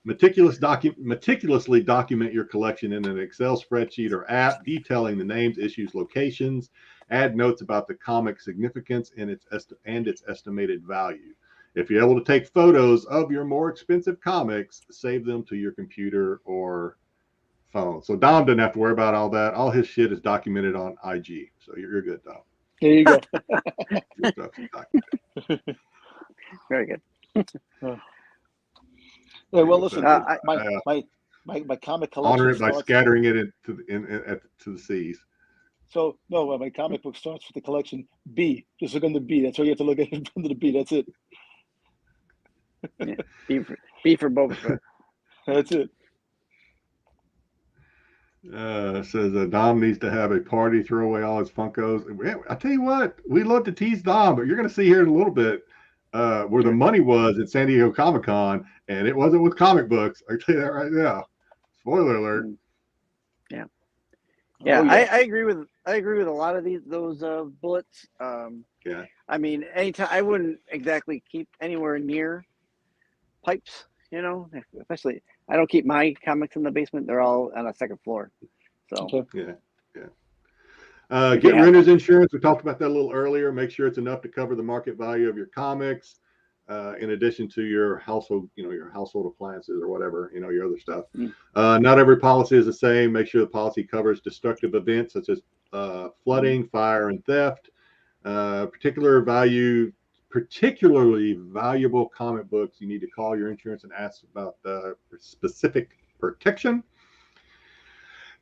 Meticulously document your collection in an Excel spreadsheet or app detailing the names, issues, locations. Add notes about the comic significance and its estimated value. If you're able to take photos of your more expensive comics, save them to your computer or phone. So Dom doesn't have to worry about all that. All his shit is documented on IG. So you're good, Dom. There you go. Your stuff is documented. Very good. Yeah, well, listen, I- my comic collection Honor it by starts. scattering it to the seas. So no, my comic book starts with the collection B. Just look under B. That's all you have to look at under the B. That's it. Yeah. B for Boba Fett. That's it. Says Dom needs to have a party, throw away all his Funkos. I tell you what, we love to tease Dom, but you're going to see here in a little bit where the money was at San Diego Comic-Con, and it wasn't with comic books. I tell you that right now. Spoiler alert. Yeah. Oh, Yeah, yeah. I agree with a lot of those bullets. Yeah. I mean, anytime I wouldn't exactly keep anywhere near pipes, especially I don't keep my comics in the basement. They're all on a second floor. So Okay. Yeah. Get renter's insurance. We talked about that a little earlier. Make sure it's enough to cover the market value of your comics, in addition to your household, your household appliances or whatever, your other stuff. Not every policy is the same. Make sure the policy covers destructive events such as flooding, fire, and theft. Particularly valuable comic books, you need to call your insurance and ask about the specific protection.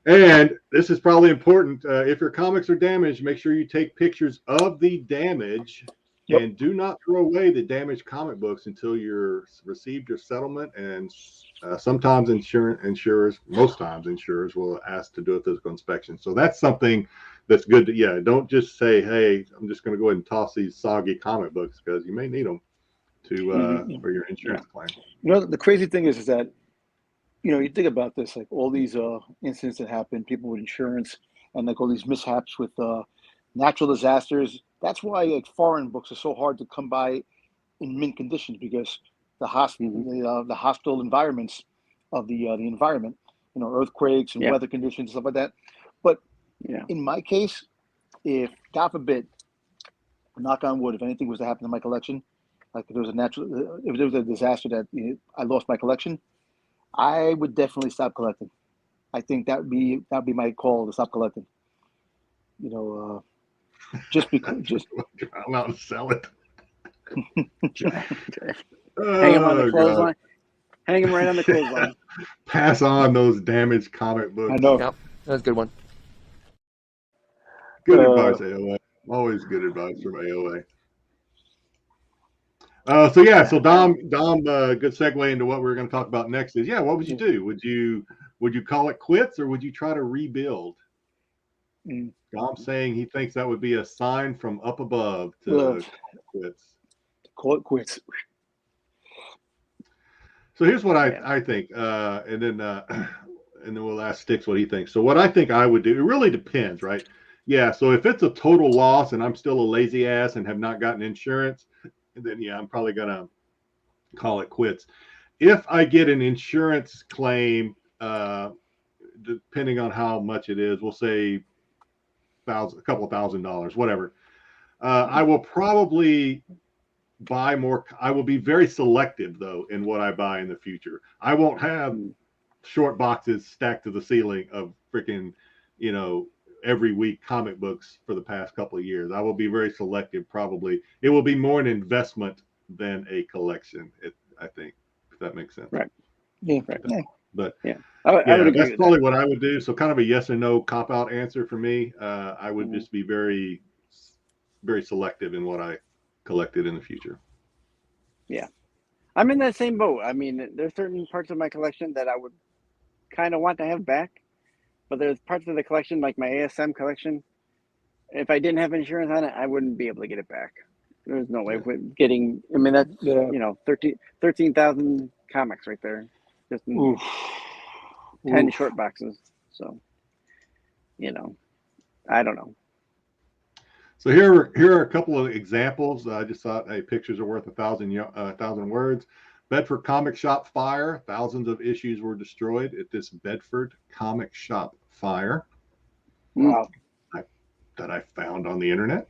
And this is probably important. If your comics are damaged, make sure you take pictures of the damage. Yep. And do not throw away the damaged comic books until you've received your settlement. And sometimes most times insurers will ask to do a physical inspection. So that's something that's good to, don't just say, hey, I'm just going to go ahead and toss these soggy comic books, because you may need them for your insurance claim. The crazy thing is that, you think about this, like all these incidents that happen, people with insurance, and like all these mishaps with natural disasters. That's why like foreign books are so hard to come by in mint conditions, because the hostile environments of the environment, earthquakes and weather conditions, stuff like that. But in my case, if God forbid, knock on wood, if anything was to happen to my collection, like if there was a disaster that I lost my collection, I would definitely stop collecting. I think that'd be my call, to stop collecting. Just because, I'm out and sell it. Hang him on the clothesline. Hang him right on the clothesline. Pass on those damaged comic books. I know. Yep, that's a good one. Good advice, AOA. Always good advice from AOA. So Dom, good segue into what we're going to talk about next is, what would you do? Would you call it quits, or would you try to rebuild? Dom saying he thinks that would be a sign from up above to quits. Call it quits. So here's what I think, and then we'll ask Styx what he thinks. So what I think I would do, it really depends, right? Yeah. So if it's a total loss and I'm still a lazy ass and have not gotten insurance, then I'm probably gonna call it quits. If I get an insurance claim, depending on how much it is, we'll say a couple $1,000s, whatever. I will probably buy more. I will be very selective though in what I buy in the future. I won't have short boxes stacked to the ceiling of freaking, every week comic books for the past couple of years. I will be very selective. Probably it will be more an investment than a collection. I think, if that makes sense. Right. Yeah. Right. But I would agree. That's probably what I would do. So kind of a yes or no cop out answer for me. I would just be very, very selective in what I collected in the future. Yeah, I'm in that same boat. I mean, there's certain parts of my collection that I would kind of want to have back, but there's parts of the collection, like my ASM collection, if I didn't have insurance on it, I wouldn't be able to get it back. There's no way of getting. I mean, that's 13,000 comics right there. Just 10 Oof. short boxes. So, I don't know. So here are a couple of examples. I just thought, hey, pictures are worth 1,000 words. Bedford Comic Shop fire. Thousands of issues were destroyed at this Bedford Comic Shop fire. Wow. That I found on the internet.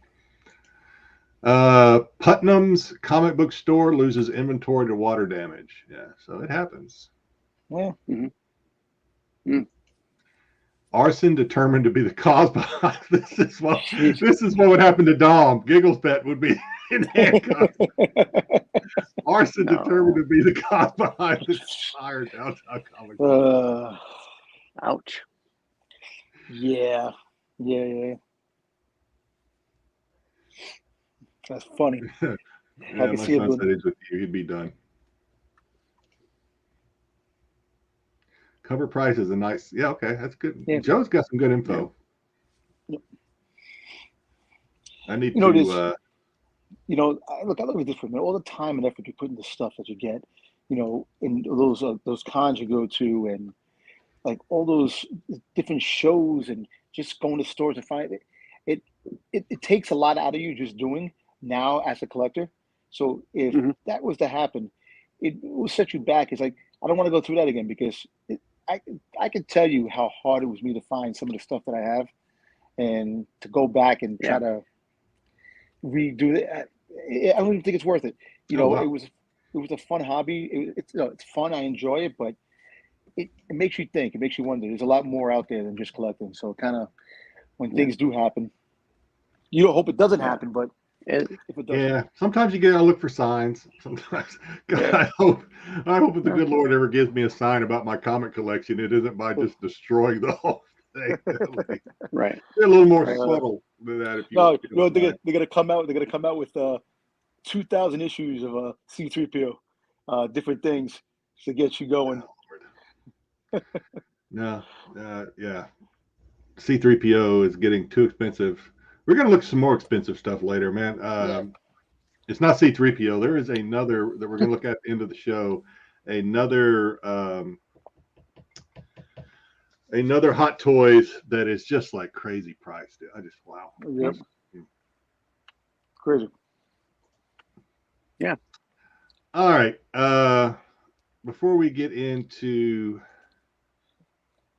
Putnam's comic book store loses inventory to water damage. Yeah, so it happens. Well, Arson determined to be the cause behind this. Is what Jeez. this is what would happen to Dom. Giggles Pet would be in handcuffs. Arson determined to be the cause behind this fire downtown comic book. Ouch. Yeah. That's funny. Yeah, I can my see it son doing. said he's with you. He'd be done. Cover price is a nice. Yeah, okay, that's good. Yeah. Joe's got some good info. Yep. I need You know, to. I look at this for a minute. All the time and effort you put into stuff that you get, in those cons you go to, and like all those different shows, and just going to stores and find it. It takes a lot out of you just doing now as a collector. So if that was to happen, it will set you back. It's like, I don't want to go through that again, because I can tell you how hard it was me to find some of the stuff that I have, and to go back and try to redo it. I don't even think it's worth it. It was a fun hobby. It's fun. I enjoy it, but it makes you think. It makes you wonder. There's a lot more out there than just collecting. So kind of when things do happen, you don't hope it doesn't happen, but if it does. Yeah, sometimes you gotta look for signs. Sometimes, God, I hope if the good Lord ever gives me a sign about my comic collection, it isn't by just destroying the whole thing. Right. They're a little more subtle than that. If you they're gonna come out. They're gonna come out with 2,000 issues of C-3PO, different things to get you going. No, yeah. C-3PO is getting too expensive. We're gonna look at some more expensive stuff later, man. It's not C-3PO. There is another that we're gonna look at the end of the show. Another Hot Toys that is just like crazy priced. I just wow. Yep. Crazy. Yeah. All right. Before we get into,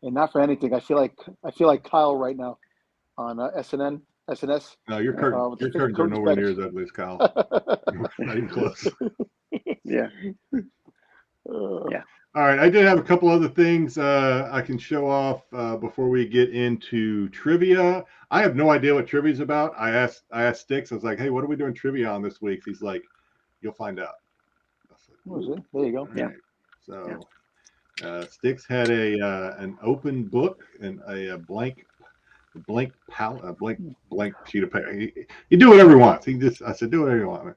and not for anything, I feel like Kyle right now on SNS. No, your curtains are nowhere near that list, Kyle. Not even close. Yeah. All right, I did have a couple other things I can show off before we get into trivia. I have no idea what trivia is about. I asked Styx. I was like, "Hey, what are we doing trivia on this week?" He's like, "You'll find out." Like, there you go. Yeah. Right. So Styx had an open book and a blank sheet of paper. He do whatever he wants. I said, do whatever you want.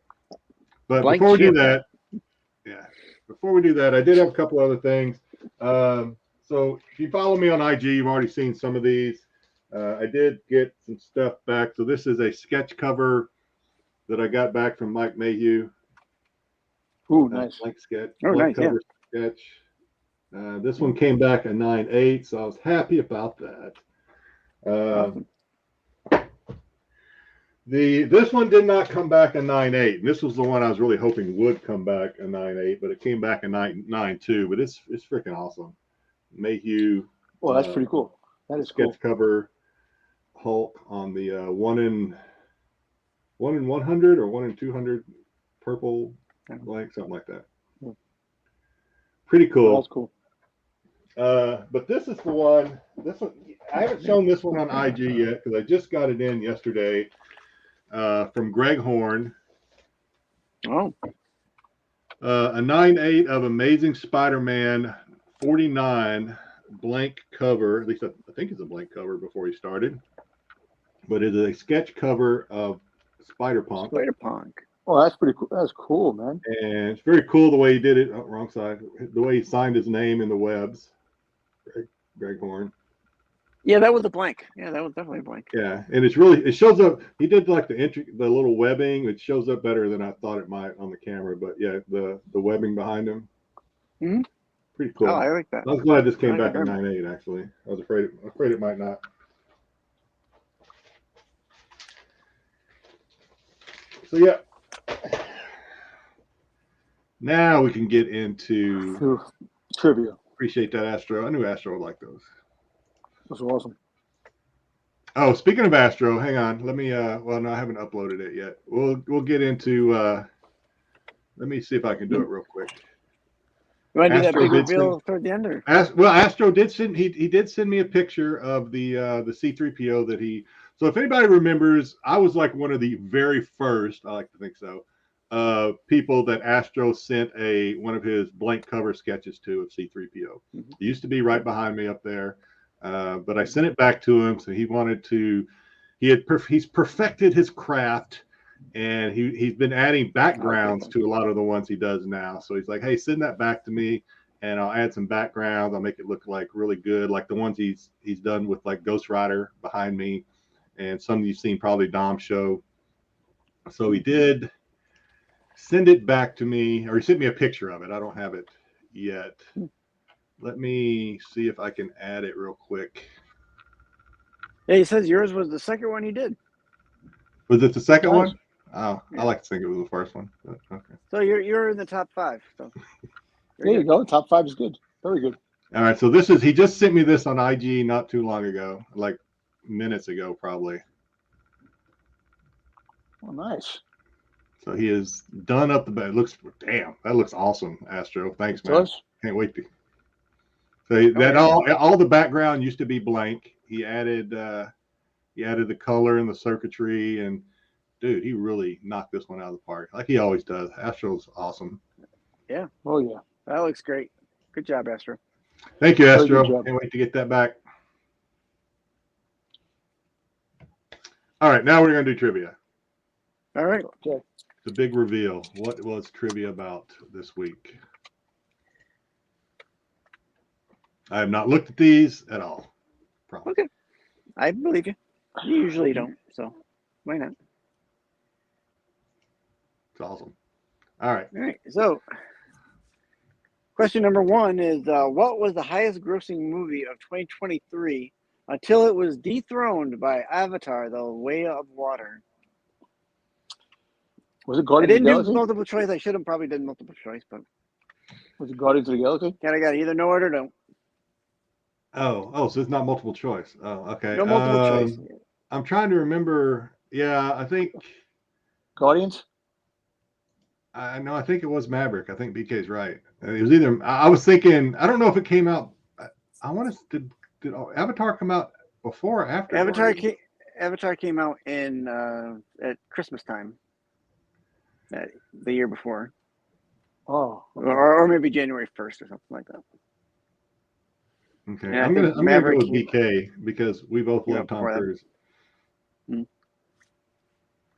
But before we do that, I did have a couple other things. So if you follow me on IG, you've already seen some of these. I did get some stuff back. So this is a sketch cover that I got back from Mike Mayhew. Ooh, nice. Blank sketch. Oh, blank nice, cover sketch. This one came back a 9.8, so I was happy about that. Awesome. This one did not come back a 9.8, and this was the one I was really hoping would come back a 9.8, but it came back a 9.2. But it's freaking awesome. Mayhew. Well, that's pretty cool. That is sketch cool. cover Hulk on the 1 in 100 or 1 in 200 purple blank, something like that. Pretty cool. That's cool. But this is the one. This one I haven't shown this one on IG yet because I just got it in yesterday from Greg Horn. Oh. A 9.8 of Amazing Spider-Man 49 blank cover. At least I think it's a blank cover before he started. But it is a sketch cover of Spider-Punk. Oh, that's pretty cool. That's cool, man. And it's very cool the way he did it. Oh, wrong side. The way he signed his name in the webs. Greg Horn. Yeah, that was a blank. Yeah, that was definitely a blank. Yeah, and it shows up. He did like the little webbing. It shows up better than I thought it might on the camera. But yeah, the webbing behind him. Mm-hmm. Pretty cool. Oh, I like that. I was glad this came I like back in it very 9.8. Actually, I was afraid it might not. So yeah. Now we can get into trivia. Appreciate that, Astro. I knew Astro would like those. That's awesome. Oh, speaking of Astro, hang on. Let me. Well, no, I haven't uploaded it yet. We'll get into. Let me see if I can do it real quick. You want to do that Astro big did reveal toward the end, or? Well, Astro did send. He did send me a picture of the C3PO that he. So if anybody remembers, I was like one of the very first. I like to think so. People that Astro sent one of his blank cover sketches to of C3PO. It used to be right behind me up there, but I sent it back to him. So he wanted to. He's perfected his craft, and he's been adding backgrounds to a lot of the ones he does now. So he's like, hey, send that back to me, and I'll add some backgrounds. I'll make it look like really good, like the ones he's done with like Ghost Rider behind me, and some you've seen probably Dom show. So he did send it back to me, or he sent me a picture of it. I don't have it yet. Let me see if I can add it real quick. Yeah, he says yours was the second one he did. Was it the second Nice. one? Oh, Yeah. I like to think it was the first one. But okay. So you're in the top 5. So There you go. Top 5 is good. Very good. All right. So he just sent me this on IG not too long ago, like minutes ago, probably. Oh, nice. So he has done up the bed. That looks awesome, Astro. Thanks, man. Does? Can't wait to. So all the background used to be blank. He added the color and the circuitry, and dude, he really knocked this one out of the park, like he always does. Astro's awesome. Yeah. Oh yeah. That looks great. Good job, Astro. Thank you, Astro. Very good job. Can't wait to get that back. All right, now we're going to do trivia. All right. Okay. The big reveal. What was trivia about this week? I have not looked at these at all. Probably. Okay. I believe you. You usually don't, so why not? It's awesome. All right. All right. So, question number 1 is what was the highest grossing movie of 2023 until it was dethroned by Avatar: The Way of Water? Was it I Guardians of didn't the do Galaxy? multiple choice. I should have probably done multiple choice, but Was it Guardians of the Galaxy? I got either know it or don't. Oh, so it's not multiple choice. Oh, okay. No multiple choice. I'm trying to remember. Yeah, I think. Guardians? I think it was Maverick. I think BK's right. It was either. I was thinking. I don't know if it came out. I want to. Did Avatar come out before or after? Avatar came out in at Christmas time. The year before. Oh. Okay. Or maybe January 1st or something like that. Okay, And I I'm think gonna go with Maverick BK because we both love Tom before that. Cruise. Hmm.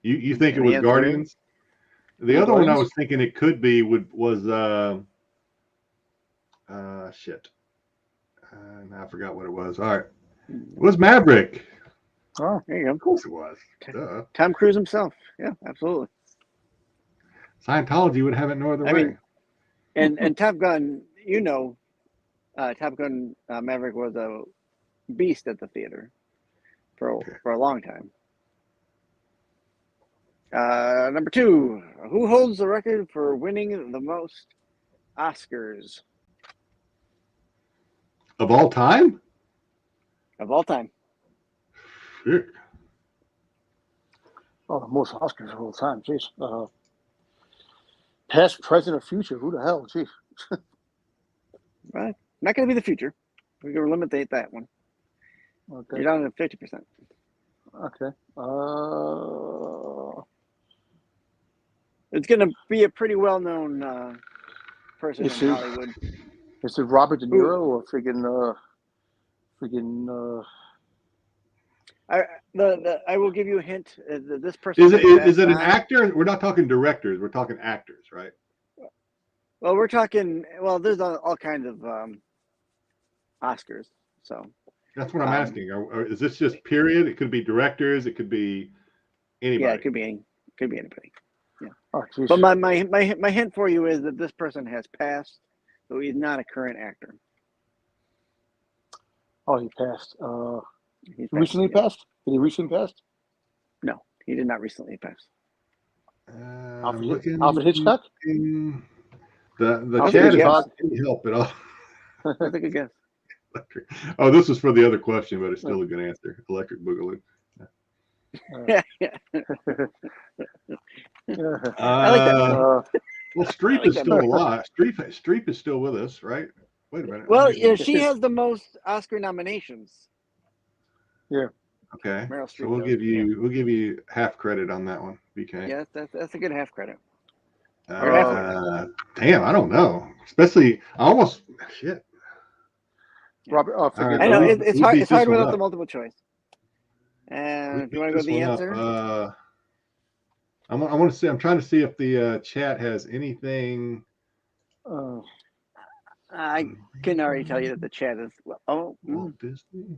You think it Any was answer? Guardians? The other one I was thinking it could be was shit. I forgot what it was. All right, it was Maverick. Oh, there you go. Of course it was. Duh. Tom Cruise himself. Yeah, absolutely. Scientology would have it no other way. mean, and Top Gun, Top Gun Maverick was a beast at the theater for a long time. Number 2, who holds the record for winning the most Oscars Of all time? of all time? Shit. Oh, the most Oscars of all time. Jeez. Past, present, or future. Who the hell? Jeez. Right. Not going to be the future. We're going to eliminate that one. Okay. You're down to 50%. Okay. It's going to be a pretty well-known person in Hollywood. Is it Robert De Niro or I will give you a hint. This person Is it an actor? We're not talking directors. We're talking actors, right? Well, we're talking. Well, there's all kinds of Oscars. So that's what I'm asking. Is this just period? It could be directors. It could be anybody. Yeah, it could be anybody. Yeah. Oh, but my hint for you is that this person has passed so he's not a current actor. Oh, he passed. He's Recently yeah. passed? Did he recently pass? No, he did not recently pass. Alfred Hitchcock? The I'll chat take a is guess. not any help at all. That's a good guess. Oh, this was for the other question, but it's still a good answer. Electric Boogaloo. I like that. Well, Streep like is that still movie. alive. Streep is still with us, right? Wait a minute. Well, Let me- she has the most Oscar nominations. Okay. Meryl So Streep we'll does, give you half credit on that one, BK. Yeah, that's a good half credit. Damn, I don't know. Especially, I almost shit. Robert, right, I know we'll it's beat hard. It's this hard one without up. the multiple choice. And if you want to go This with the one answer, up. I want to see. I'm trying to see if the chat has anything. I can already tell you that the chat is. Walt Disney.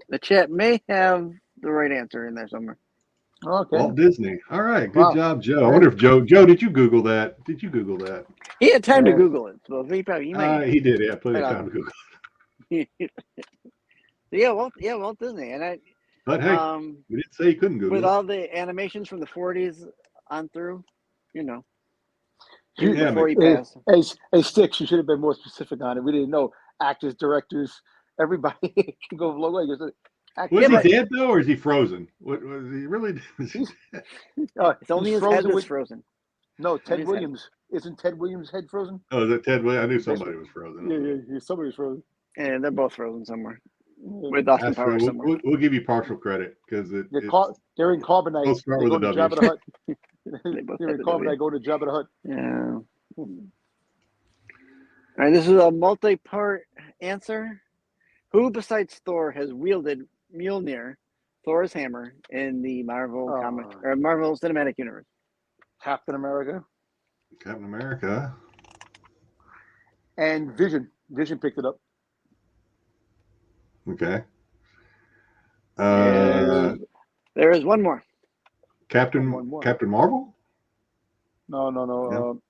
The chat may have the right answer in there somewhere. Okay. Walt Disney. All right, good Wow. job, Joe. I wonder if Joe, did you Google that? Did you Google that? He had time to Google it, so he might. He did. Yeah, plenty of time to Google. Walt Disney, and But hey, we didn't say he couldn't Google with it. all the animations from the 40s on through, Yeah, before he hey, passed. Hey, Styx, you should have been more specific on it. We didn't know actors, directors, everybody can go low. Was he dead though, or is he frozen? Was he really? It's only his head that's frozen. No, Ted Williams. Isn't Ted Williams' head frozen? Oh, is it Ted Williams? I knew somebody was frozen. Yeah, somebody was frozen. And they're both frozen somewhere. With Austin Powers somewhere. We'll give you partial credit because they're in Carbonite. Both start with a W. Jabba the Hutt. They're in Carbonite. Go to Jabba the Hutt. Yeah. All right, this is a multi-part answer. Who besides Thor has wielded Mjolnir, Thor's hammer, in the Marvel comic or Marvel Cinematic Universe? Captain America. Captain America. And Vision. Vision picked it up. Okay. There is one more. Captain Marvel? No.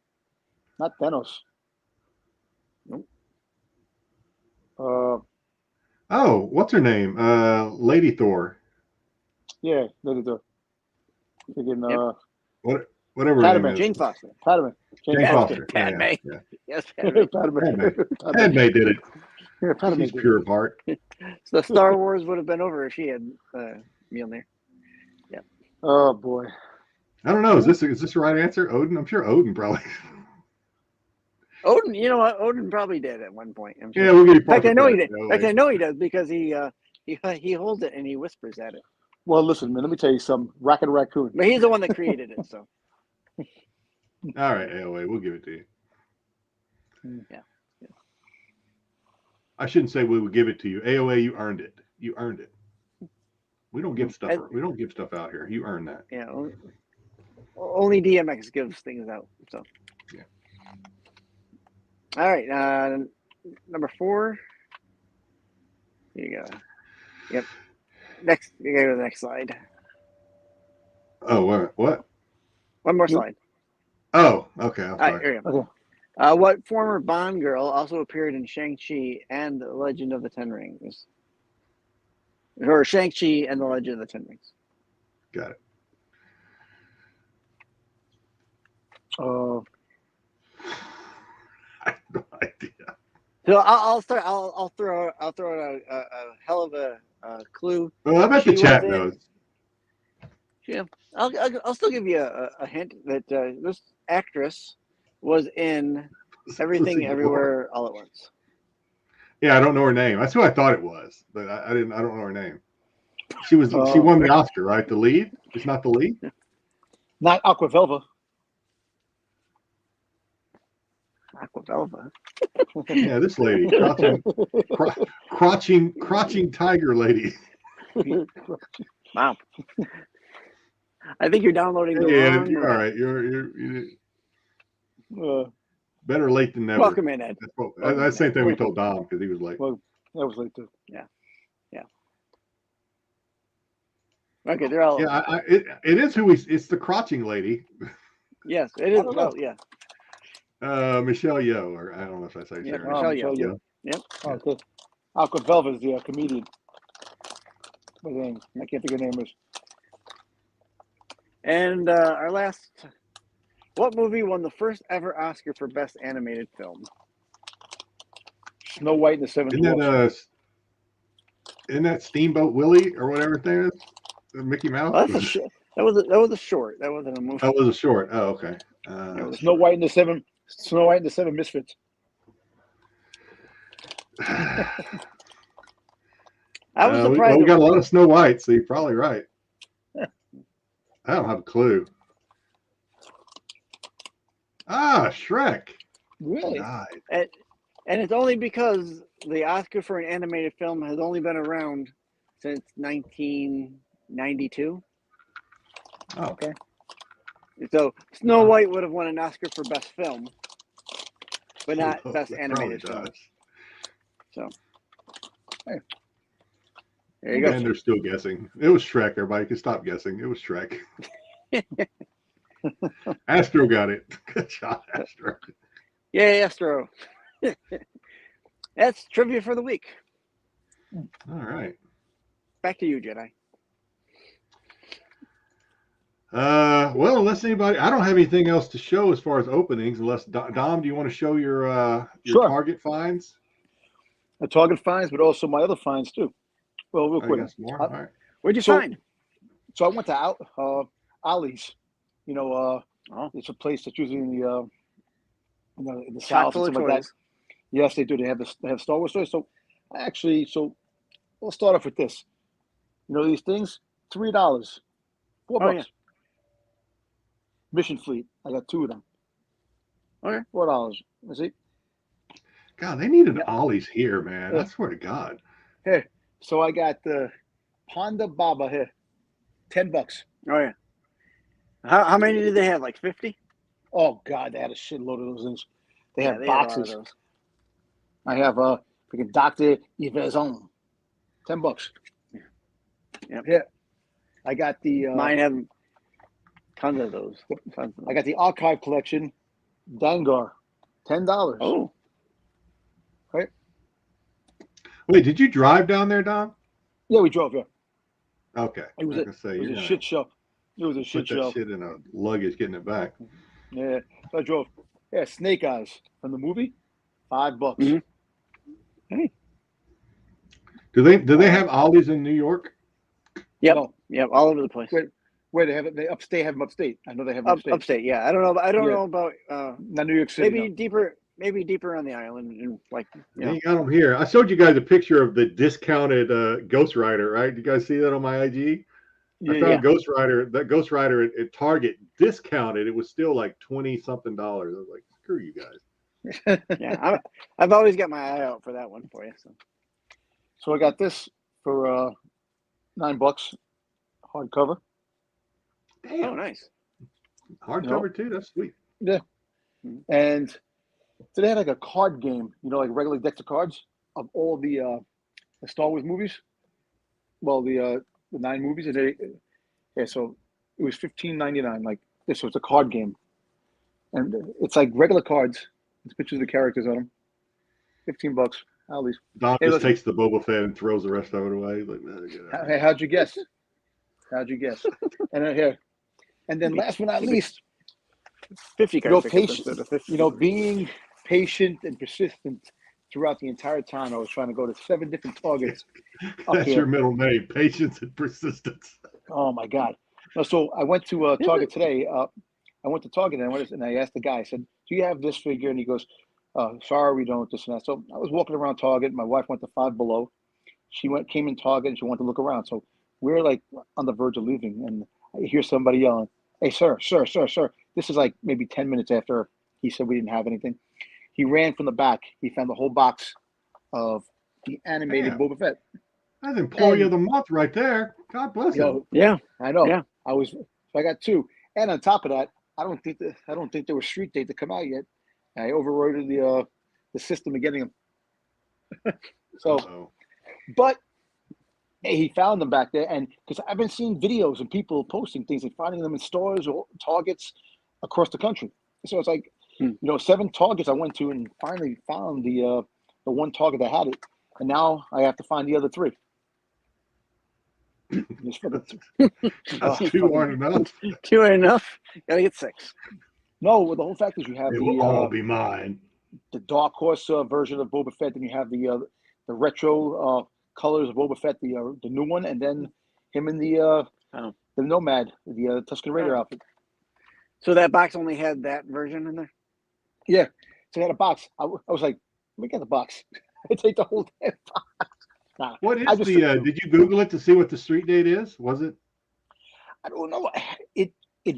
Not Thanos. Nope. Oh, what's her name? Lady Thor. Yeah, Lady Thor. Thinking, whatever her name is. Jane Foster. Jane Foster. Padme. Yeah. Yes, Padme. Padme did it. Yeah, She's pure of heart. So Star Wars would have been over if she had Mjolnir. Yeah. Oh boy. I don't know. Is this the right answer? Odin? I'm sure Odin probably. Odin, you know what? Odin probably did at one point. I'm sure. Yeah, we'll give you In fact, I know he did. No In fact, I know he does because he holds it and he whispers at it. Well, listen, man. Let me tell you something. Rocket Raccoon. But he's the one that created it, so. All right, AOA, we'll give it to you. Yeah. I shouldn't say we would give it to you. AOA, you earned it. You earned it. We don't give stuff. We don't give stuff out here. You earned that. Yeah. Only DMX gives things out. So. Yeah. All right. Number 4. Here you go. Yep. Next, you go to the next slide. Oh, what? One more slide. Oh, okay. I'm All right, sorry. here we go. Okay. What former Bond girl also appeared in Shang-Chi and the Legend of the Ten Rings? Or Shang-Chi and the Legend of the Ten Rings. Got it. I have no idea. So I'll start. I'll throw out a hell of a clue. Well, I bet the chat knows. Yeah, I'll still give you a hint that this actress was in Everything Everywhere All at Once. Yeah, I don't know her name. That's who I thought it was, but I don't know her name. She won the Oscar, right? The lead? It's not the lead? Not Aquavelva. Aquavelva. Yeah, this lady, crouching tiger lady. Wow. I think you're downloading the wrong. You're all right. You're better late than never. Welcome in, Ed. That's the same thing we told Dom because he was late. Well, that was late too. Yeah. Okay, they're all. Yeah, it is who it's the crouching lady. Yes, it is. Well, yeah. Michelle Yeoh, or I don't know if I say Yeah, her. Michelle Michelle Yeoh. Yeoh. Yep. Oh, okay. Aqua Velva's the comedian. What name? I can't think of her name is. And our last, what movie won the first ever Oscar for Best Animated Film? Snow White and the Seven Dwarfs. Isn't that Steamboat Willie or whatever thing is? Mickey Mouse? Well, that's that was a short. That wasn't a movie. That was a short. Oh, okay. Snow White and the Seven Misfits. I was surprised. We got a lot of Snow White, so you're probably right. I don't have a clue. Shrek. Really? Died. And it's only because the Oscar for an animated film has only been around since 1992. Oh, Okay. So Snow White would have won an Oscar for Best Film, but not Best Animated Film. So there you go. And they're still guessing. It was Shrek. Everybody can stop guessing. It was Shrek. Astro got it. Good job, Astro. Yay, Astro. That's trivia for the week. All right. Back to you, Jedi. Well, unless anybody, I don't have anything else to show as far as openings. Unless Dom, do you want to show your Sure. Target finds? The Target finds, but also my other finds too. Well, real quick. More? All right. Where'd you find? So I went to Ollie's. You know, it's a place that's usually in the South and stuff like that. Yes, they do. They have Star Wars toys. So we'll start off with this. You know these things? $3, $4. Yeah. Mission Fleet. I got 2 of them. Okay. $4. You see? God, they need an Ollie's here, man. I swear to God. Here. So I got the Ponda Baba here. $10. Oh yeah. How many did they have? Like 50? Oh God, they had a shitload of those things. They have Had boxes. a lot of those. I have freaking Dr. Yvonne. $10. Yep. Yeah. I got the Mine have tons of those. I got the archive collection, Dangar. $10. Oh. Right? Wait, did you drive down there, Dom? Yeah, we drove, yeah. Okay. It was a shit show. It was a shit show. Put that shit in a luggage getting it back. Yeah. So I drove. Yeah, Snake Eyes from the movie. $5. Mm-hmm. Hey. Do they have Ollie's in New York? Yep. No. Yep. All over the place. Where they have it? They upstate have them upstate. I know they have them upstate. Upstate. Yeah. I don't know. I don't know about not New York City. Maybe deeper on the island, and like You got them here. I showed you guys a picture of the discounted Ghost Rider. Right? You guys see that on my IG? I found Ghost Rider. That Ghost Rider at Target discounted. It was still like $20-something. I was like, screw you guys. Yeah, I've always got my eye out for that one for you. So I got this for $9, hardcover. Damn. Oh, nice. Hardcover too. That's sweet. Yeah. And so they had like a card game, like regular decks of cards of all the Star Wars movies. Well, the 9 movies, and so it was $15.99. Like this was a card game, and it's like regular cards. It's pictures of the characters on them. $15. At least. Dom just takes the Boba Fett and throws the rest of it away. Like, hey, how'd you guess? And here, and then last but not least, 50 cards. Being patient and persistent throughout the entire time. I was trying to go to 7 different Targets. That's your middle name, patience and persistence. Oh my God! No, so I went to Target today. I went to Target and I asked the guy. I said, "Do you have this figure?" And he goes, "Sorry, we don't." This and that. So I was walking around Target. My wife went to Five Below. She came in Target and she wanted to look around. So we're like on the verge of leaving, and I hear somebody yelling, "Hey, sir! This is like maybe 10 minutes after he said we didn't have anything. He ran from the back. He found the whole box of the animated Boba Fett. That's Employee of the Month right there. God bless him. Yeah, I know. Yeah, so I got 2, and on top of that, I don't think there was street date to come out yet. I overrode the system of getting them. So, but hey, he found them back there, and because I've been seeing videos and people posting things and finding them in stores or Targets across the country. So it's like You know, 7 Targets I went to and finally found the one Target that had it, and now I have to find the other 3. Just for the, 2 aren't enough. 2 ain't enough. Gotta get 6. no, well, the whole fact is you have They will all be mine. the Dark Horse version of Boba Fett, then you have the retro colors of Boba Fett, the new one, and then him in the Nomad, the Tusken Raider outfit. So that box only had that version in there? Yeah, so I had a box. I was like, let me get the box. I take the whole damn box. Nah, What is did you Google it to see what the street date is? Was it? I don't know. It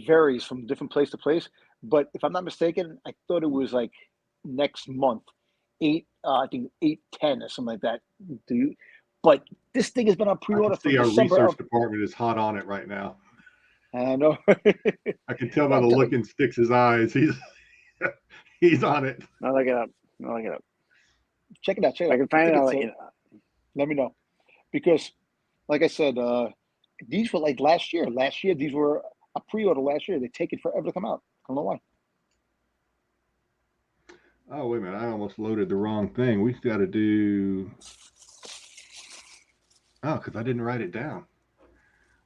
varies from different place to place, but if I'm not mistaken, I thought it was like next month, I think 8/10 or something like that. But this thing has been on pre-order for our December. research department is hot on it right now. I know. I can tell by the look in Styx's eyes. He's on it. I'll look it up. Check it out. If I can find it, I'll let you know. Let me know. Because, like I said, these were like last year. Last year, these were a pre-order last year. They take it forever to come out. I don't know why. Oh, wait a minute. I almost loaded the wrong thing. We've got to do... Oh, because I didn't write it down.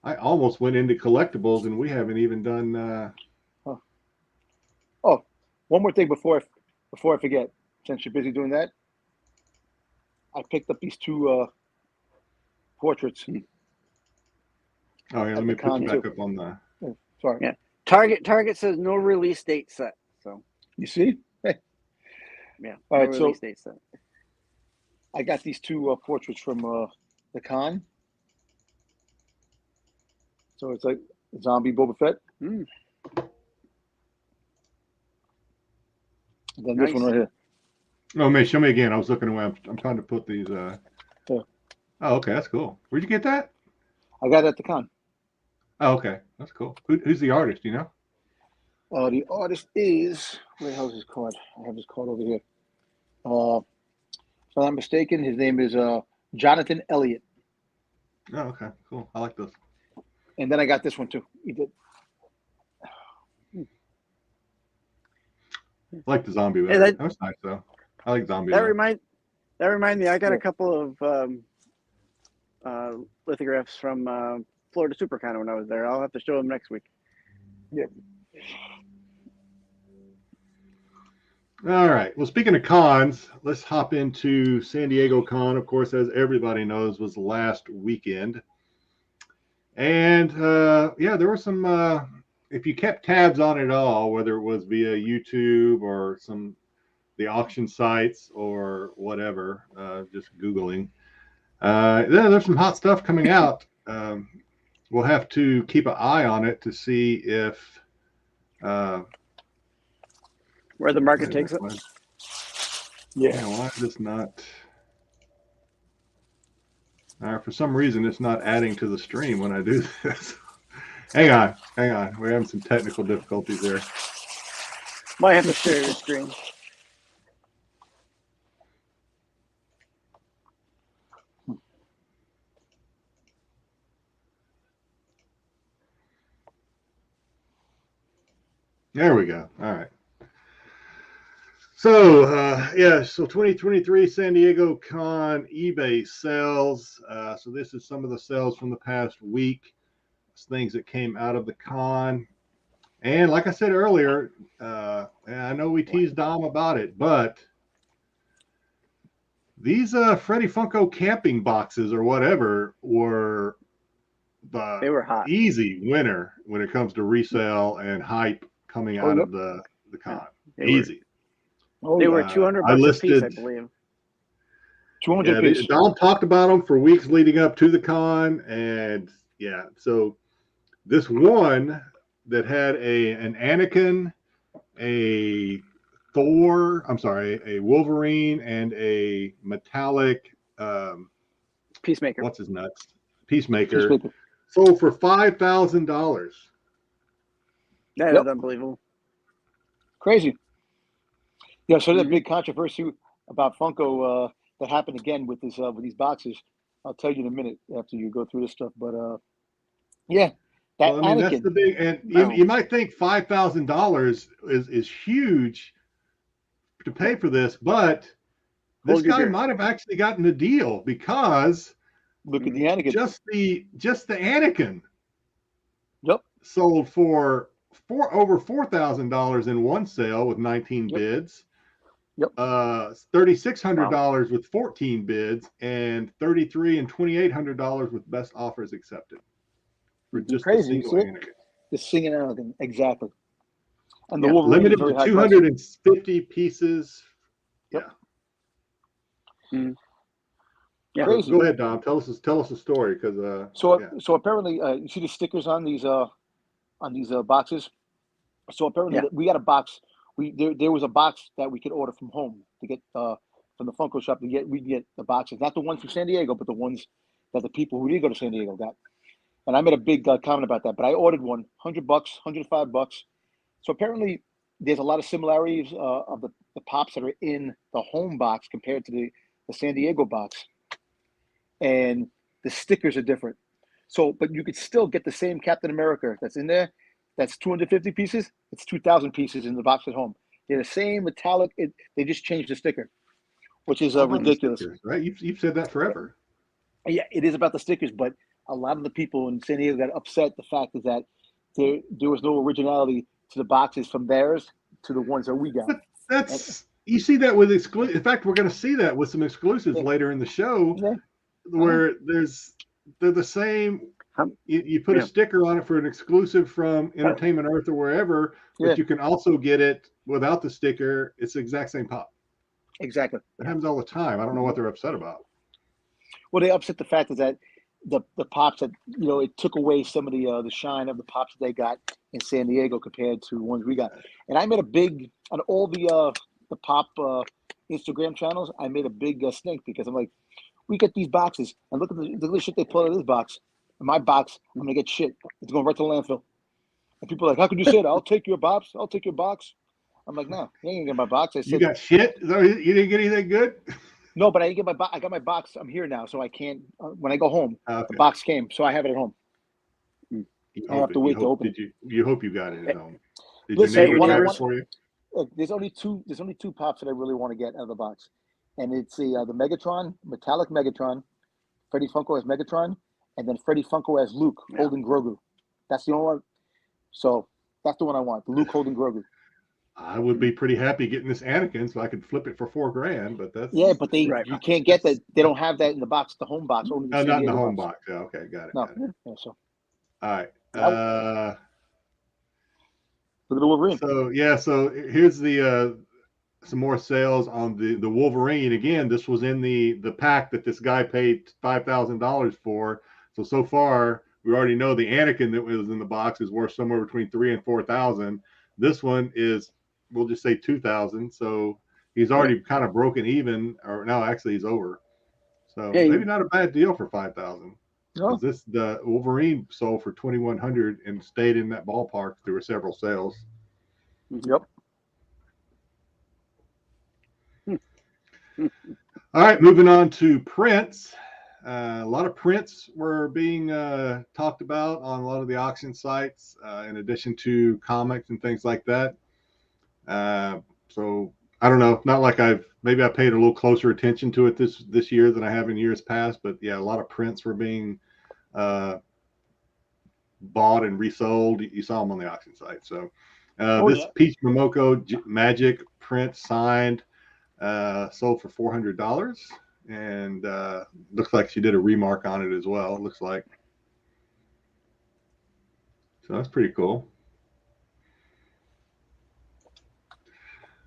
I almost went into collectibles, and we haven't even done... Oh, one more thing before I forget. Since you're busy doing that, I picked up these 2 portraits. Oh, yeah. Let me put you back up on the... Oh, sorry. Yeah. Target says no release date set. So you see? Hey. Yeah. All right. Release date set. I got these 2 portraits from the con. So it's like zombie Boba Fett. And then this one right here. Oh, man, show me again. I was looking away. I'm trying to put these... Yeah. Oh, okay. That's cool. Where'd you get that? I got it at the con. Oh, okay. That's cool. Who's the artist? Do you know? The artist is... Where the hell is his card? I have his card over here. If I'm not mistaken, his name is Jonathan Elliott. Oh, okay. Cool. I like those. And then I got this one too. He did. I like the zombie. Hey, that was nice though. I like zombie. That remind me. I got a couple of lithographs from Florida SuperCon when I was there. I'll have to show them next week. Yeah. All right. Well, speaking of cons, let's hop into San Diego Con. Of course, as everybody knows, was last weekend. And yeah, there were some. If you kept tabs on it all, whether it was via YouTube or the auction sites or whatever, just Googling, there's some hot stuff coming out. We'll have to keep an eye on it to see if where the market takes it. Yeah, why is this not? For some reason, it's not adding to the stream when I do this. Hang on. We're having some technical difficulties there. Might have to share your screen. There we go. All right. So, yeah, so 2023 San Diego Con eBay sales. So this is some of the sales from the past week. It's things that came out of the con. And like I said earlier, I know we teased Dom about it, but these Freddy Funko camping boxes or whatever were they were hot. Easy winner when it comes to resale and hype coming out of the con. Easy. They were $200 a piece, I believe. 200 a piece. Dom talked about them for weeks leading up to the con, and yeah, so this one that had an Anakin, a Thor, a Wolverine, and a metallic Peacemaker. What's his nuts? Peacemaker. Sold for $5,000. That is unbelievable. Crazy. Yeah, so that big controversy about Funko that happened again with this with these boxes. I'll tell you in a minute after you go through this stuff. But yeah, that's the big. And you might think $5,000 is huge to pay for this, but this guy might have actually gotten a deal because look at the Anakin. Just the Anakin. Yep. Sold for over $4,000 in one sale with 19 bids. Yep. $3,600 with 14 bids, and $3,300 and $2,800 with best offers accepted. For just crazy, the single Anakin. The singing Anakin, exactly. And the Wolverine limited to 250 pieces. Yep. Yeah. Yeah. Crazy. Go ahead, Dom. Tell us a story, because so apparently you see the stickers on these boxes. So apparently we got a box. There was a box that we could order from home to get from the Funko shop we get the boxes, not the ones from San Diego, but the ones that the people who did go to San Diego got. And I made a big comment about that, but I ordered one, $100, $105. So apparently there's a lot of similarities of the pops that are in the home box compared to the San Diego box. And the stickers are different. So, but you could still get the same Captain America that's in there. That's 250 pieces. It's 2,000 pieces in the box at home. They're the same metallic. They just changed the sticker, which is ridiculous. Stickers, right? You've said that forever. Yeah, it is about the stickers, but a lot of the people in San Diego got upset. The fact is that there was no originality to the boxes from theirs to the ones that we got. But you see that with exclusive. In fact, we're going to see that with some exclusives later in the show, where they're the same. You put a sticker on it for an exclusive from Entertainment Earth or wherever, but you can also get it without the sticker. It's the exact same pop. Exactly. It happens all the time. I don't know what they're upset about. Well, they upset the fact is that the pops that it took away some of the shine of the pops that they got in San Diego compared to the ones we got. And I made a big on all the pop Instagram channels. I made a big stink because I'm like, we get these boxes and look at the shit they put in this box. In my box, I'm gonna get shit. It's going right to the landfill. And people are like, how could you say that? I'll take your box. I'll take your box. I'm like, no, you ain't gonna get my box. I said, you got shit? You didn't get anything good? No, but I didn't get my box. I got my box. I'm here now, so I can't. When I go home, the box came, so I have it at home. I have to wait to open it. You hope you got it at home. Did Listen, your neighbor it for you? Look, there's only two pops that I really want to get out of the box, and it's the Megatron, metallic Megatron. Freddie Funko as Megatron, and then Freddie Funko as Luke holding Grogu. That's the only one. So that's the one I want. The Luke holding Grogu. I would be pretty happy getting this Anakin, so I could flip it for $4,000. But that's but you can't get that. They don't have that in the box, the home box. Only not in the home box. Yeah, okay, got it. No, got it. Yeah, so all right. Look at the Wolverine. So here's the some more sales on the Wolverine. Again, this was in the pack that this guy paid $5,000 for. So far, we already know the Anakin that was in the box is worth somewhere between $3,000 and $4,000. This one is, we'll just say $2,000. So he's already kind of broken even, or no, actually he's over. So maybe not a bad deal for $5,000. No. The Wolverine sold for $2,100 and stayed in that ballpark through several sales. Yep. All right, moving on to prints. A lot of prints were being talked about on a lot of the auction sites, in addition to comics and things like that. So I don't know, not like maybe I paid a little closer attention to it this year than I have in years past, but yeah, a lot of prints were being bought and resold. You saw them on the auction site. So Peach Momoko Magic print signed sold for $400, and looks like she did a remark on it as well. It looks like. So that's pretty cool.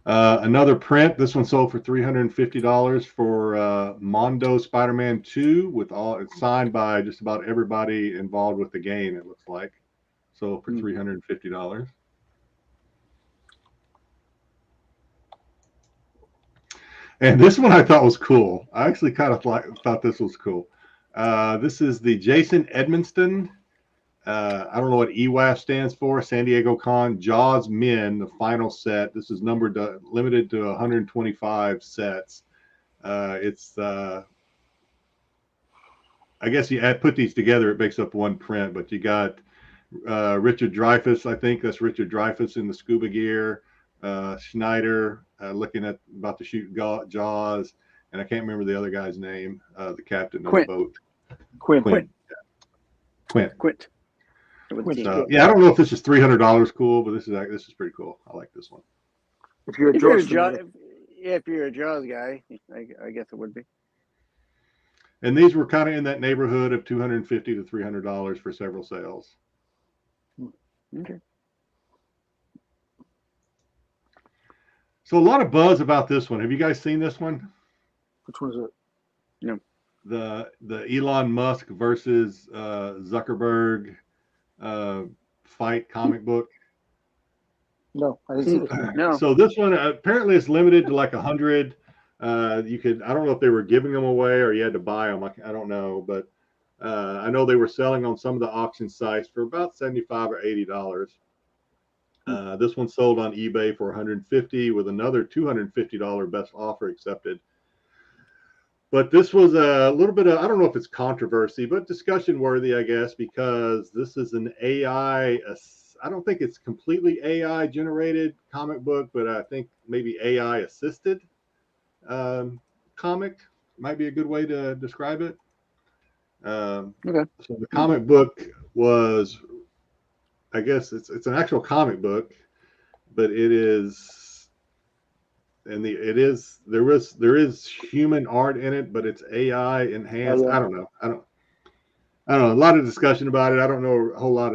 Another print. This one sold for $350 for Mondo Spider-Man 2 it's signed by just about everybody involved with the game. It looks like sold for $350. And this one I thought was cool. I actually kind of thought this was cool. This is the Jason Edmonston. I don't know what EWAF stands for. San Diego Con Jaws Men, the final set. This is limited to 125 sets. It's I guess you put these together, it makes up one print. But you got Richard Dreyfuss. I think that's Richard Dreyfuss in the scuba gear. Schneider, looking at about to shoot Jaws, and I can't remember the other guy's name, the captain of Quint. the boat. Quint. Quint. So, yeah, I don't know if this is $300 cool, but this is pretty cool. I like this one. If you're a if you're a Jaws guy, I guess it would be. And these were kind of in that neighborhood of $250 to $300 for several sales. Okay. So a lot of buzz about this one. Have you guys seen this one? Which one is it? No. The Elon Musk versus Zuckerberg fight comic book. No, I didn't see this one. No. So this one apparently is limited to like 100. You could, I don't know if they were giving them away or you had to buy them. I don't know, but I know they were selling on some of the auction sites for about $75 or $80. This one sold on eBay for $150 with another $250 best offer accepted. But this was a little bit of, I don't know if it's controversy, but discussion worthy, I guess, because this is an AI, I don't think it's completely AI generated comic book, but I think maybe AI assisted comic might be a good way to describe it. Okay. So the comic book was, I guess it's an actual comic book, but it is, and there is human art in it, but it's AI enhanced. Oh, yeah. I don't know. I don't know. A lot of discussion about it. I don't know a whole lot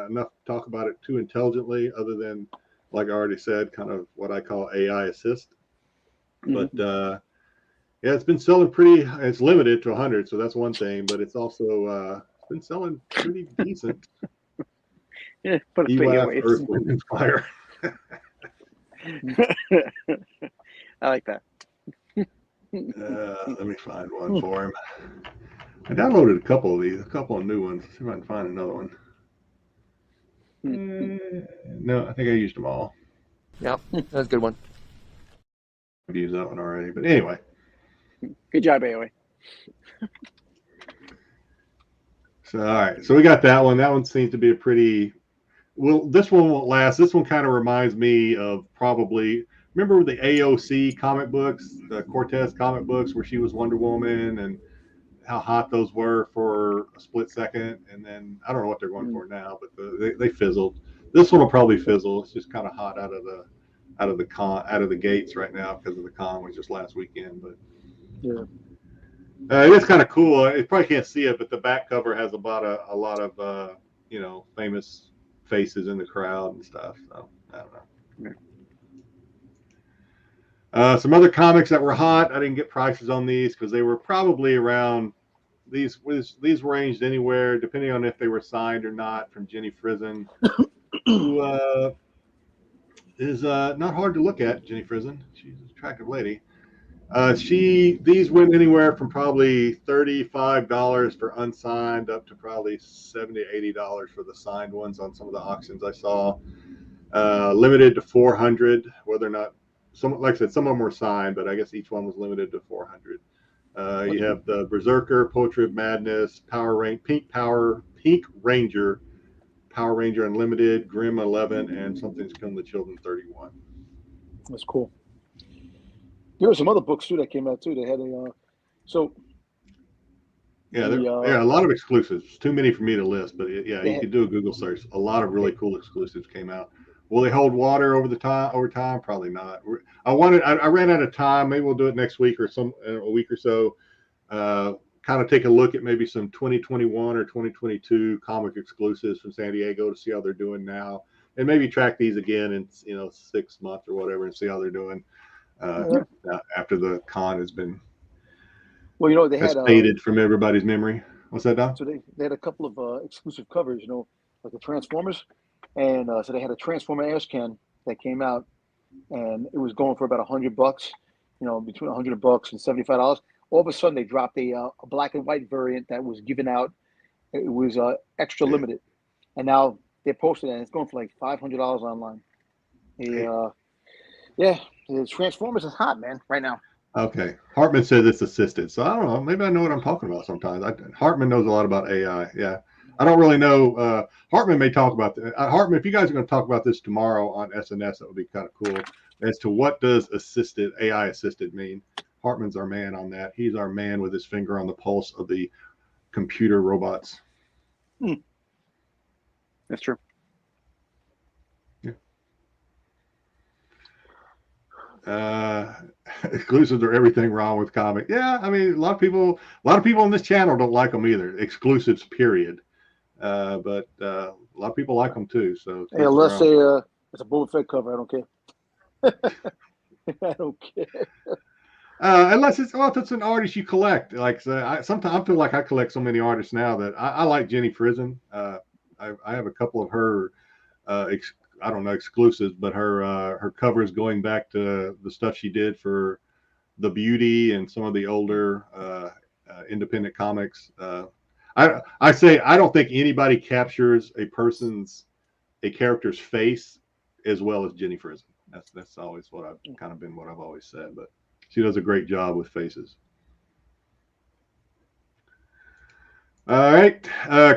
enough to talk about it too intelligently, other than, like I already said, kind of what I call AI assist. But yeah, it's been selling pretty. It's limited to 100, so that's one thing. But it's also been selling pretty decent. Yeah, put it away. Earth, Wind, and Fire. I like that. Let me find one for him. I downloaded a couple of these, a couple of new ones. Let's see if I can find another one. No, I think I used them all. Yeah, that's a good one. I've used that one already. But anyway. Good job, AOA. So, all right. So we got that one. That one seems to be a pretty... Well, this one won't last. This one kind of reminds me of probably... Remember the AOC comic books, the Cortez comic books, where she was Wonder Woman, and how hot those were for a split second, and then I don't know what they're going for now, but they fizzled. This one will probably fizzle. It's just kind of hot out of the gates right now because of the con was just last weekend. But Yeah. It is kind of cool. You probably can't see it, but the back cover has a lot of famous faces in the crowd and stuff. So I don't know. Some other comics that were hot. I didn't get prices on these because they were probably around. These ranged anywhere, depending on if they were signed or not, from Jenny Frizen, who is not hard to look at. Jenny Frizen, she's an attractive lady. These went anywhere from probably $35 for unsigned up to probably $70, $80 for the signed ones on some of the auctions I saw. Limited to 400, whether or not like I said, some of them were signed, but I guess each one was limited to 400. You have the Berserker, Poetry of Madness, Pink Ranger, Power Ranger Unlimited, Grimm 11, and Something's Come to Children 31. That's cool. There were some other books too that came out too. They had a a lot of exclusives. Too many for me to list, but you could do a Google search. A lot of really cool exclusives came out. Will they hold water over time? Probably not. I ran out of time. Maybe we'll do it next week or a week or so. Kind of take a look at maybe some 2021 or 2022 comic exclusives from San Diego to see how they're doing now, and maybe track these again in 6 months or whatever and see how they're doing after the con has been they had faded from everybody's memory. What's that, Don? So they had a couple of exclusive covers, like the Transformers. And so they had a Transformer ash can that came out, and it was going for about $100, between $100 and $75. All of a sudden, they dropped a black and white variant that was given out. It was extra limited, and now they're posting it, and it's going for like $500 online. The Transformers is hot, man, right now. Okay, Hartman says it's assisted, so I don't know. Maybe I know what I'm talking about sometimes. Hartman knows a lot about AI. Yeah. I don't really know. Hartman may talk about that. Hartman, if you guys are going to talk about this tomorrow on SNS, that would be kind of cool. As to what does AI assisted mean? Hartman's our man on that. He's our man with his finger on the pulse of the computer robots. That's true. Exclusives are everything wrong with comic. Yeah, I mean, a lot of people on this channel don't like them either. Exclusives, period. But a lot of people like them too. So hey, unless it's a Boba Fett cover, I don't care. I don't care. Unless if it's an artist you collect. Like sometimes I feel like I collect so many artists now that I like Jenny Frison. I have a couple of her I don't know exclusives, but her covers going back to the stuff she did for The Beauty and some of the older independent comics. I say I don't think anybody captures a character's face as well as Jenny Frison. That's always what I've always said. But she does a great job with faces. All right,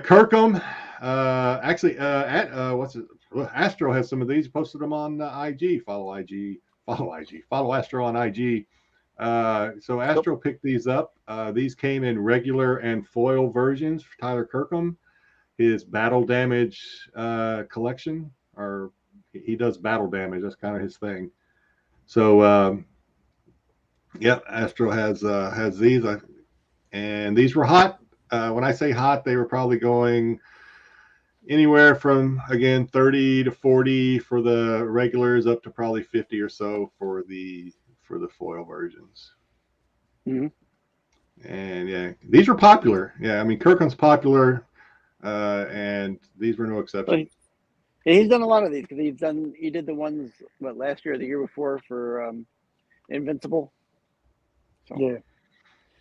Kirkham. Actually, Astro has some of these. Posted them on IG. Follow Astro on IG. So Astro picked these up. These came in regular and foil versions for Tyler Kirkham. His battle damage collection, or he does battle damage. That's kind of his thing. So Astro has these, and these were hot. When I say hot, they were probably going anywhere from, again, 30 to 40 for the regulars, up to probably 50 or so for the foil versions. Mm-hmm. And yeah, these were popular. Yeah, I mean, Kirkham's popular, and these were no exception. Yeah, he's done a lot of these because he did the ones last year or the year before for Invincible. So.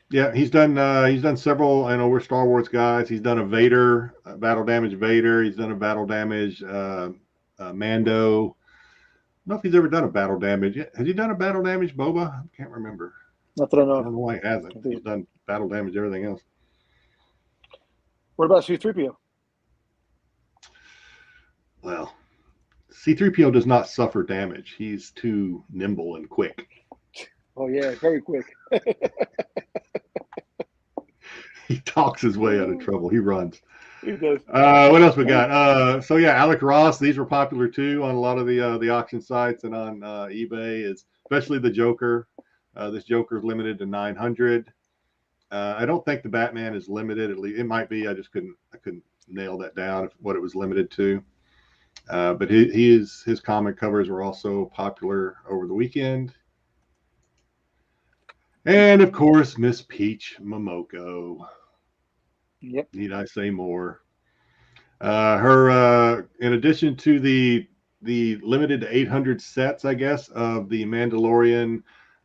Yeah, he's done several. I know we're Star Wars guys. He's done a Vader, battle damage Vader. He's done a battle damage Mando. I don't know if he's ever done a battle damage. Has he done a battle damage Boba? I can't remember. Not that I know. I don't know why he hasn't. He's done battle damage everything else. What about C-3PO? Well, C-3PO does not suffer damage. He's too nimble and quick. Oh yeah, very quick. He talks his way out of trouble. He runs. He does. What else we got? So yeah, Alec Ross. These were popular too on a lot of the auction sites and on eBay, especially the Joker. This Joker is limited to 900. I don't think the Batman is limited. At least it might be. I couldn't nail that down what it was limited to. But his comic covers were also popular over the weekend. And of course, Miss Peach Momoko. Yep. Need I say more? Her, in addition to the limited to 800 sets, I guess, of the Mandalorian,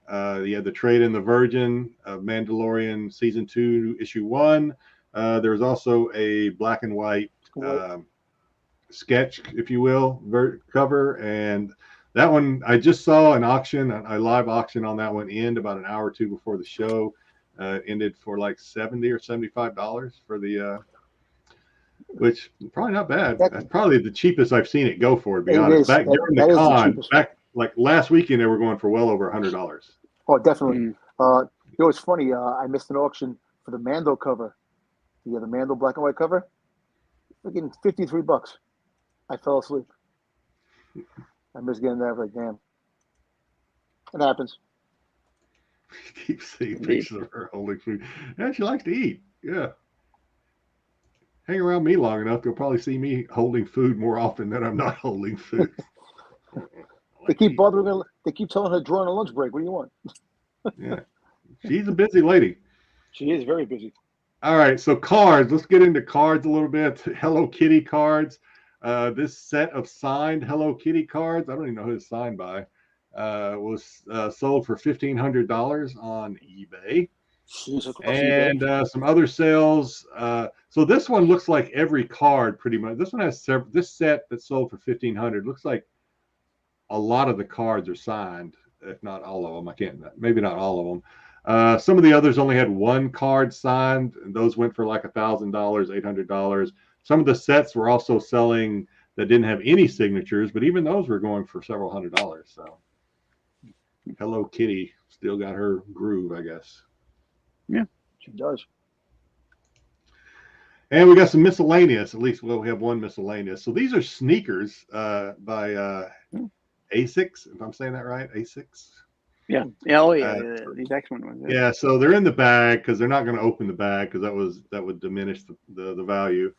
the Trade and the Virgin of Mandalorian Season 2, Issue 1. There's also a black and white sketch, if you will, cover. And that one, I just saw a live auction on that one end about an hour or two before the show. Ended for like $70 or $75 for the, which probably not bad. That's probably the cheapest I've seen it go for, to be honest. Back during the con, like last weekend, they were going for well over $100. Oh, definitely. You know, it's funny. I missed an auction for the Mando cover. The Mando black and white cover. We're getting $53. I fell asleep. I missed getting that. Like, damn. It happens. Keep seeing pictures of her holding food. Yeah, she likes to eat. Yeah. Hang around me long enough, you'll probably see me holding food more often than I'm not holding food. They keep bothering her. They keep telling her during a lunch break. What do you want? Yeah. She's a busy lady. She is very busy. All right, so cards. Let's get into cards a little bit. Hello Kitty cards. This set of signed Hello Kitty cards, I don't even know who it's signed by, was sold for $1,500 on eBay. And some other sales. So this one looks like every card pretty much. This one has this set that sold for $1,500 looks like a lot of the cards are signed, if not all of them. Maybe not all of them. Some of the others only had one card signed, and those went for like $1,000, $800. some of the sets were also selling that didn't have any signatures, but even those were going for several $100s. So Hello Kitty still got her groove, I guess. Yeah, she does. And we got some miscellaneous. At least, well, we have one miscellaneous. So these are sneakers by Asics, if I'm saying that right. Asics. Yeah. Oh yeah. These X-Men ones. Yeah. So they're in the bag because they're not going to open the bag because that would diminish the value.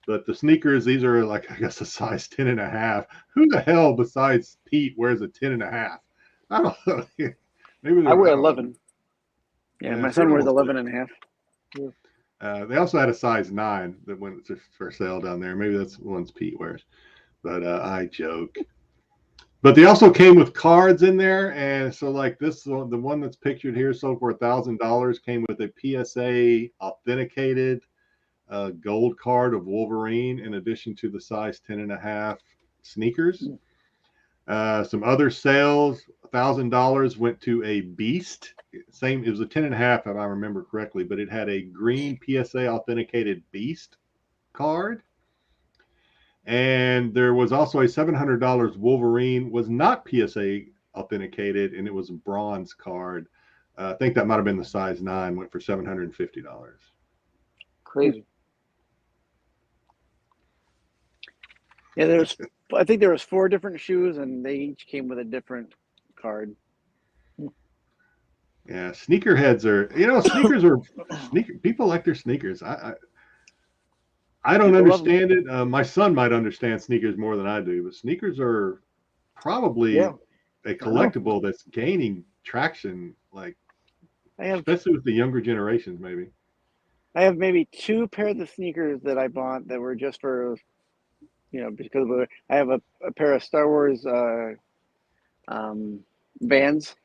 But the sneakers, these are like, I guess, a size 10.5. Who the hell besides Pete wears a 10.5? I don't know. Maybe I wear 11. Yeah, my son wears 11.5. Yeah. They also had a size 9 that went for sale down there. Maybe that's the ones Pete wears. But I joke. But they also came with cards in there. And so like this, the one that's pictured here sold for $1,000, came with a PSA authenticated gold card of Wolverine in addition to the size 10.5 sneakers. Some other sales, $1,000 went to a Beast. Same, it was a 10.5 if I remember correctly, but it had a green PSA authenticated Beast card. And there was also a $700 Wolverine, was not PSA authenticated, and it was a bronze card. I think that might have been the size 9, went for $750. Crazy. Yeah, I think there was 4 different shoes, and they each came with a different card. Yeah, sneakerheads are, sneakers are people like their sneakers. I don't understand it. My son might understand sneakers more than I do, but sneakers are probably a collectible that's gaining traction, like especially with the younger generations, maybe. I have maybe 2 pairs of sneakers that I bought that were just for, because I have a pair of Star Wars Vans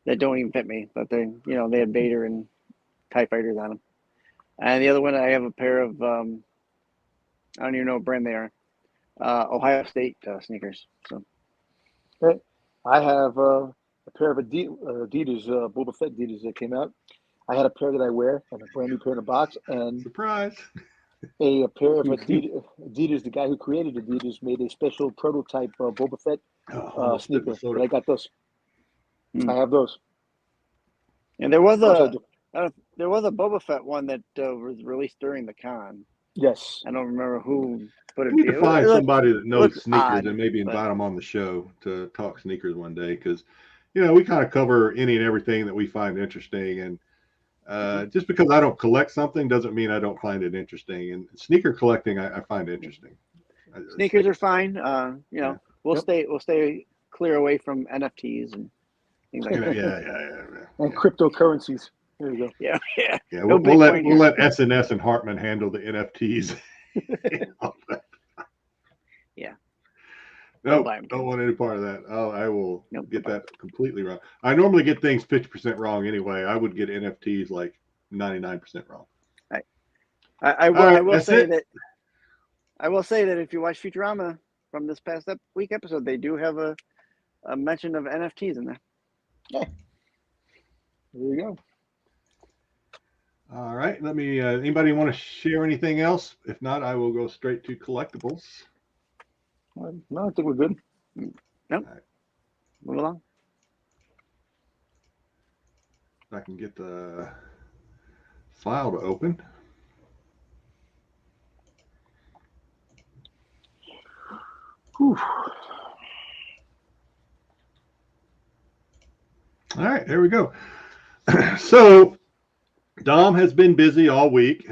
that don't even fit me, but they had Vader and TIE Fighters on them. And the other one, I have a pair of, I don't even know what brand they are, Ohio State sneakers. So, I have a pair of Adidas, Boba Fett Adidas that came out. I had a pair that I wear and a brand new pair in a box. And surprise, a pair of Adidas. The guy who created Adidas made a special prototype Boba Fett sneaker. But I got those. I have those. And there was a Boba Fett one that was released during the con. Yes. I don't remember who put it. We need to find somebody that knows sneakers and maybe invite them on the show to talk sneakers one day, because we kind of cover any and everything that we find interesting, and just because I don't collect something doesn't mean I don't find it interesting. And sneaker collecting, I find interesting. Sneakers are fine. We'll stay clear away from NFTs and things like that. Yeah. And cryptocurrencies. There you go. Yeah. We'll let SNS and Hartman handle the NFTs. Yeah. No, don't want any part of that. I will get that completely wrong. I normally get things 50% wrong anyway. I would get NFTs like 99% wrong. I will say that if you watch Futurama from this past week episode, they do have a mention of NFTs in there. Yeah. There you go. All right. Let me. Anybody want to share anything else? If not, I will go straight to collectibles. No, I think we're good. Nope. Right. Move along. If I can get the file to open. Whew. All right, there we go. So Dom has been busy all week,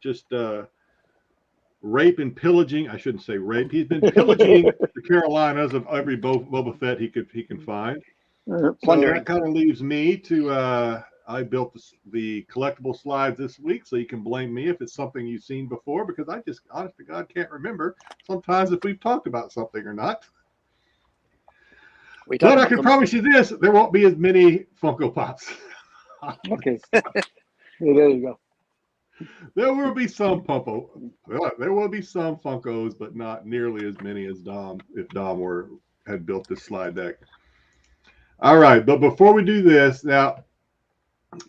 just rape and pillaging. I shouldn't say rape. He's been pillaging the Carolinas of every Boba Fett he can find. So that kind of leaves me to, I built the collectible slides this week, so you can blame me if it's something you've seen before, because I just, honest to God, can't remember sometimes if we've talked about something or not. But I can promise you this, there won't be as many Funko Pops. Okay. Yeah, there you go. There will be some Funkos, but not nearly as many as Dom, if Dom had built this slide deck. All right, but before we do this, now,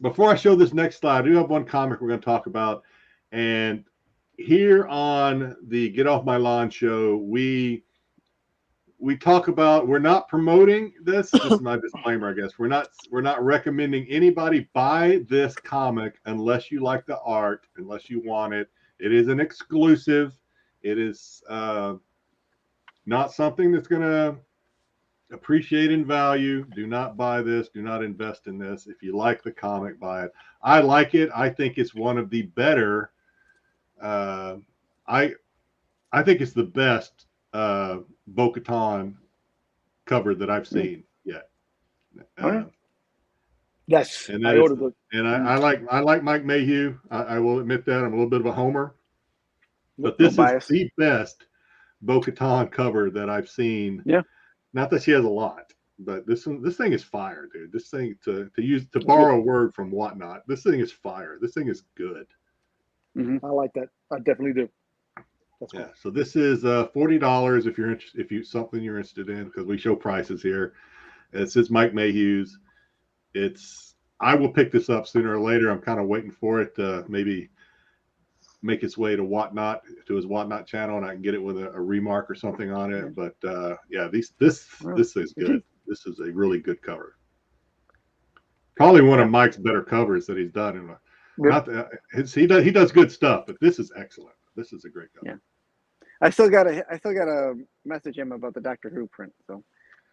before I show this next slide, I do have one comic we're going to talk about, And here on the Get Off My Lawn show, we talk about, we're not promoting this. This is my disclaimer, I guess. We're not recommending anybody buy this comic unless you like the art, unless you want it. It is an exclusive. It is not something that's going to appreciate in value. Do not buy this. Do not invest in this. If you like the comic, buy it. I like it. I think it's one of the better. I think it's the best Bo-Katan cover that I've seen yet. Yes, and I like Mike Mayhew. I will admit that I'm a little bit of a homer, but this is the best Bo-Katan cover that I've seen. Yeah. Not that she has a lot, but this thing is fire, dude. This thing, to borrow a word from Whatnot, this thing is fire. This thing is good. I like that. I definitely do. That's cool. Yeah. So this is $40 if you're interested, if you something you're interested in, because we show prices here. It says Mike Mayhew's. I will pick this up sooner or later. I'm kind of waiting for it to maybe make its way to Whatnot, to his Whatnot channel, and I can get it with a remark or something on it. But yeah, this is good. This is a really good cover. Probably one of Mike's better covers that he's done. He does good stuff, but this is excellent. This is a great cover. Yeah. I still gotta message him about the Doctor Who print, so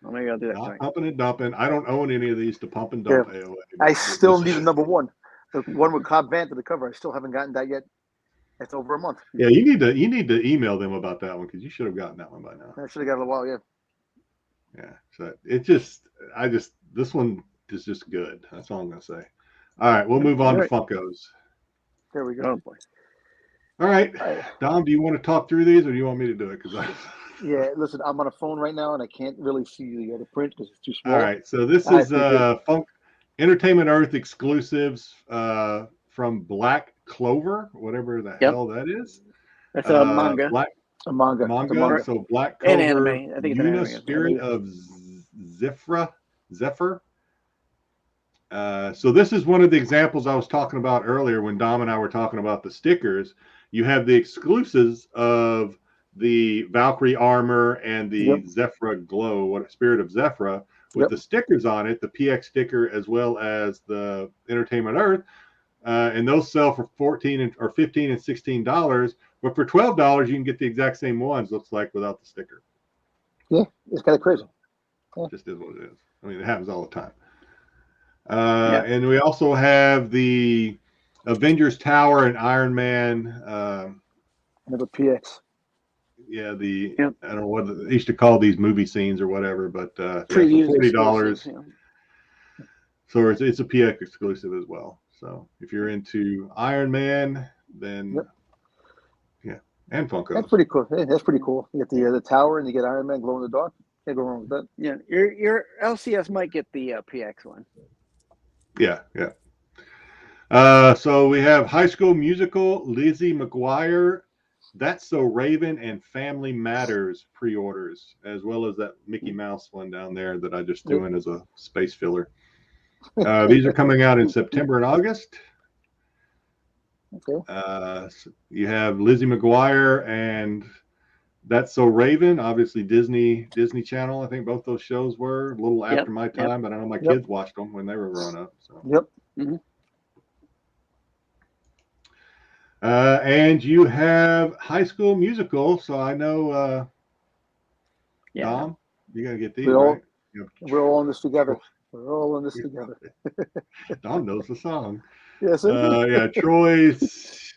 maybe I'll do that tonight. Pumping and dumping. I don't own any of these to pump and dump. Yeah. AOA, I still need the #1. The one with Cobb Vanth to the cover. I still haven't gotten that yet. It's over a month. Yeah, you need to email them about that one, because you should have gotten that one by now. I should have got it a while, yeah. Yeah. So this one is just good. That's all I'm gonna say. All right, we'll move on to Funkos. There we go. Oh boy. All right, Dom, do you want to talk through these, or do you want me to do it? Yeah, listen, I'm on a phone right now, and I can't really see the print because it's too small. All right, so this is Entertainment Earth exclusives from Black Clover, whatever the hell that is. That's a manga. A manga. So Black Clover, and anime. I think it's Yuna, anime. Spirit of Zephyr. So this is one of the examples I was talking about earlier when Dom and I were talking about the stickers. You have the exclusives of the Valkyrie armor and the Zephyr Glow, Spirit of Zephyr, with the stickers on it, the PX sticker as well as the Entertainment Earth, and those sell for $14 and $15 and $16. But for $12, you can get the exact same ones. Looks like without the sticker. Yeah, it's kind of crazy. Yeah. Just is what it is. I mean, it happens all the time. And we also have the Avengers Tower and Iron Man. Another PX. Yeah, I don't know what they used to call these movie scenes or whatever, but $40. Yeah. So it's a PX exclusive as well. So if you're into Iron Man, then and Funko. That's pretty cool. Yeah, that's pretty cool. You get the tower and you get Iron Man glow in the dark. Can't go wrong with that. Yeah, your LCS might get the PX one. Yeah. So we have High School Musical, Lizzie McGuire, That's So Raven, and Family Matters pre-orders, as well as that Mickey Mouse one down there that I just threw in as a space filler. These are coming out in September and August. Okay. So you have Lizzie McGuire and That's So Raven, obviously Disney Channel. I think both those shows were a little after my time, but I know my kids watched them when they were growing up. So. And you have High School Musical. So I know, Dom, you got to get these, right? We're all in this together. We're all in this together. Dom knows the song. Yes. Troy's,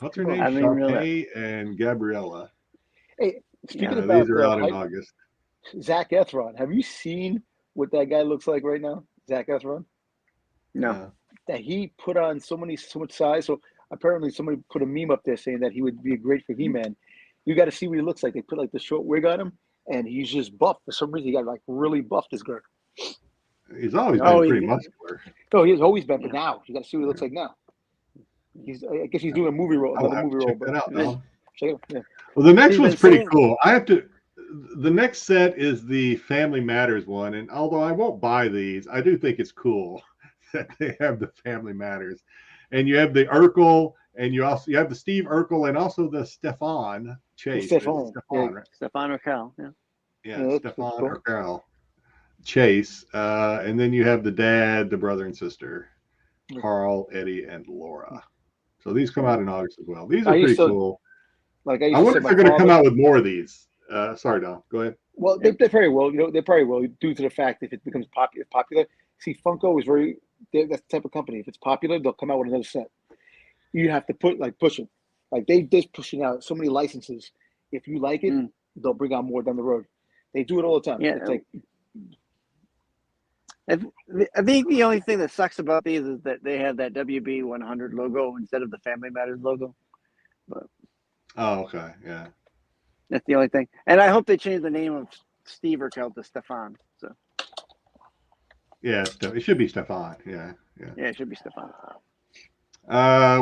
what's her name? Sharpay and Gabriella. Hey, speaking about these are out in August. Zac Efron, have you seen what that guy looks like right now? Zac Efron? No. That he put on so much size. So apparently somebody put a meme up there saying that he would be great for He-Man. You got to see what he looks like. They put like the short wig on him, and he's just buff. For some reason, he got like really buff, this guy. He's always been pretty muscular. No, he's always been, but now you got to see what he looks like now. I guess he's doing a movie role, another movie role. Check that out, Dom. Yeah. Well, the next one's pretty cool. The next set is the Family Matters one, and although I won't buy these, I do think it's cool that they have the Family Matters. And you have the Urkel And you have the Steve Urkel and also the Stefan Chase. Stefan, Right? Stefan Urkel, Yeah, Stefan Urkel Chase. And then you have the dad, the brother and sister, Carl, Eddie, and Laura. So these come out in August as well. These are pretty cool. Like I wonder if they're going to come out with more of these. Sorry, Don. Go ahead. Well, they probably will. They probably will, due to the fact if it becomes popular. See, Funko is that's the type of company. If it's popular, they'll come out with another set. You have to push it. Like they're pushing out so many licenses. If you like it, they'll bring out more down the road. They do it all the time. Yeah. It's like, I think the only thing that sucks about these is that they have that WB 100 logo instead of the Family Matters logo. But okay, yeah. That's the only thing. And I hope they change the name of Steve Urkel to Stefan. So. Yeah, it should be Stefan. Yeah. Yeah, it should be Stefan.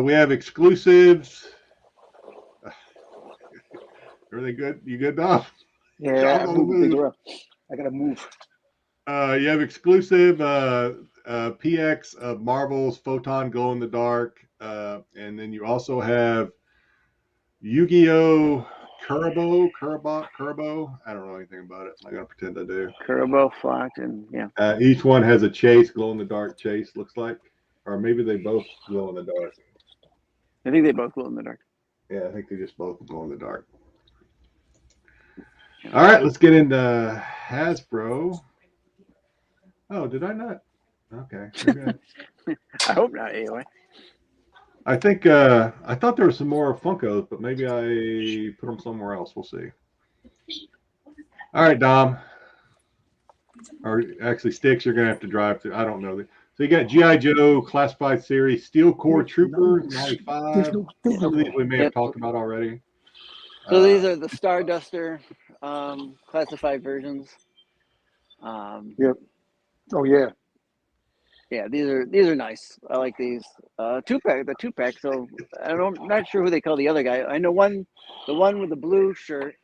We have exclusives. Everything good? You good, Dom? yeah, I gotta move. You have exclusive PX of Marvel's Photon Glow in the Dark, and then you also have Yu-Gi-Oh! Kurabo. I don't know anything about it. I'm not gonna pretend I do. Kurabo, Flock, and yeah. Each one has a chase, glow in the dark chase. Looks like, or maybe they both glow in the dark. I think they both glow in the dark. Yeah, I think they just both glow in the dark. All right, let's get into Hasbro. Oh, did I not? Okay. I hope not, anyway. I think I thought there were some more Funkos, but maybe I put them somewhere else. We'll see. All right, Dom. Or actually, Styx, you're gonna have to drive through. I don't know. So you got G.I. Joe Classified Series, Steel Core Trooper 95. Some of these we may have talked about already. So these are the Starduster classified versions. Yep. Oh yeah. Yeah, these are nice. I like these. The two pack. So I'm not sure who they call the other guy. I know the one with the blue shirt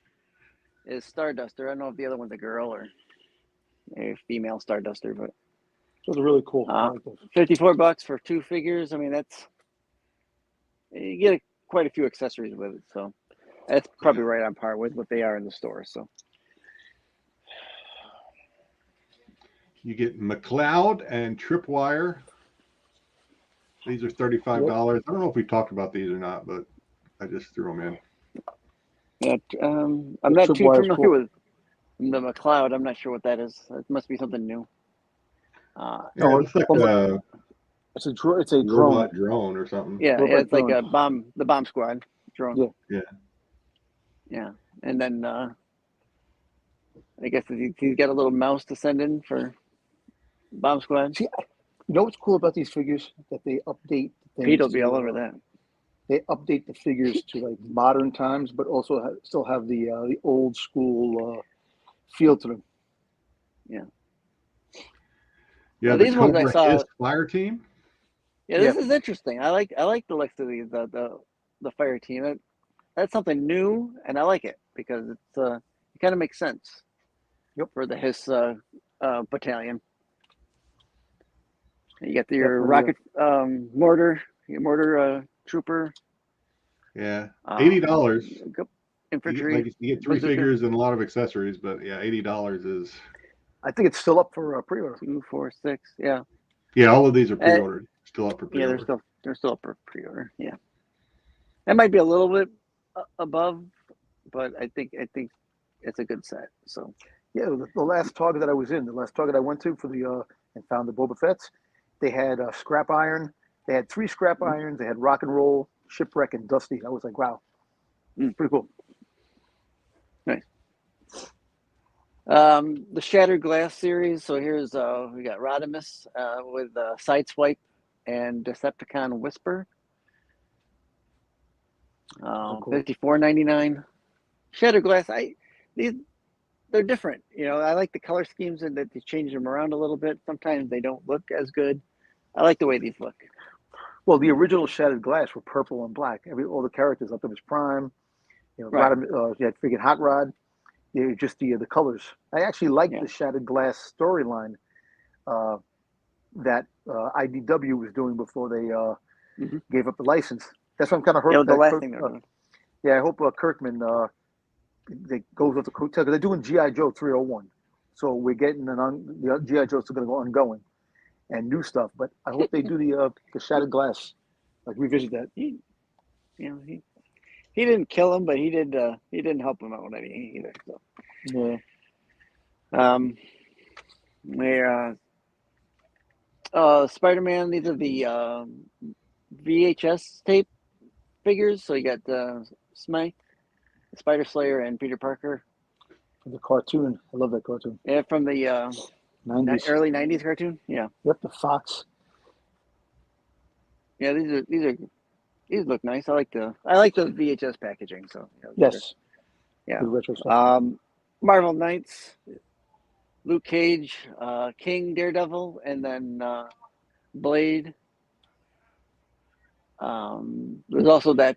is Starduster. I don't know if the other one's a girl or a female Starduster, but those are really cool. $54 for 2 figures. I mean, you get quite a few accessories with it, so that's probably right on par with what they are in the store. So. You get McLeod and Tripwire. These are $35. I don't know if we talked about these or not, but I just threw them in. Yeah, I'm not too familiar with the McLeod. I'm not sure what that is. It must be something new. It looks like it's a robot drone or something. Yeah, it's like the bomb squad drone. Yeah. And then I guess he's got a little mouse to send in for Bomb Squad. See, you know what's cool about these figures? That they update things. Pete will be all over that. They update the figures to like modern times, but also still have the old school feel to them. Yeah. Yeah, these ones I saw. Fire Team. Yeah, this is interesting. I like the looks of these. The Fire Team. That's something new, and I like it because it kind of makes sense. Yep. For the Hiss battalion. You got your rocket mortar trooper. Yeah, $80. Infantry. You get 3 figures and a lot of accessories, but yeah, $80 is. I think it's still up for pre-order. 2, 4, 6. Yeah. Yeah, all of these are pre-ordered. Still up for pre-order. Yeah, they're still up for pre-order. Yeah. That might be a little bit above, but I think it's a good set. So. Yeah, the last Target that I was in, the last Target I went to for and found the Boba Fett's, they had scrap iron. They had 3 scrap irons. They had rock and roll, shipwreck, and Dusty. I was like, wow, pretty cool. Nice. The Shattered Glass series. So here's we got Rodimus with Sideswipe and Decepticon Whisper. Cool. $54.99. Shattered Glass. They're different. I like the color schemes and that they change them around a little bit. Sometimes they don't look as good. I like the way these look. Well, the original Shattered Glass were purple and black. All the characters up there was Prime. Right. You had freaking Hot Rod. Just the colors. I actually liked the Shattered Glass storyline that IDW was doing before they gave up the license. That's what I'm kind of hurt. Yeah, the last Kirk, thing they're doing. yeah, I hope Kirkman they goes with the because they're doing GI Joe 301, so we're getting the GI Joe's still going to go ongoing and new stuff. But I hope they do the Shattered Glass, like revisit that. He didn't kill him, but he didn't help him out with any either. So. Yeah. Spider-Man. These are the VHS tape figures. So you got Smite, Spider Slayer, and Peter Parker. The cartoon, I love that cartoon. Yeah, from the 90s. early '90s cartoon. Yeah. Yep, the Fox. Yeah, these look nice. I like the VHS packaging. So Yes. Yeah. Good retro stuff. Marvel Knights, Luke Cage, King, Daredevil, and then Blade. There's also that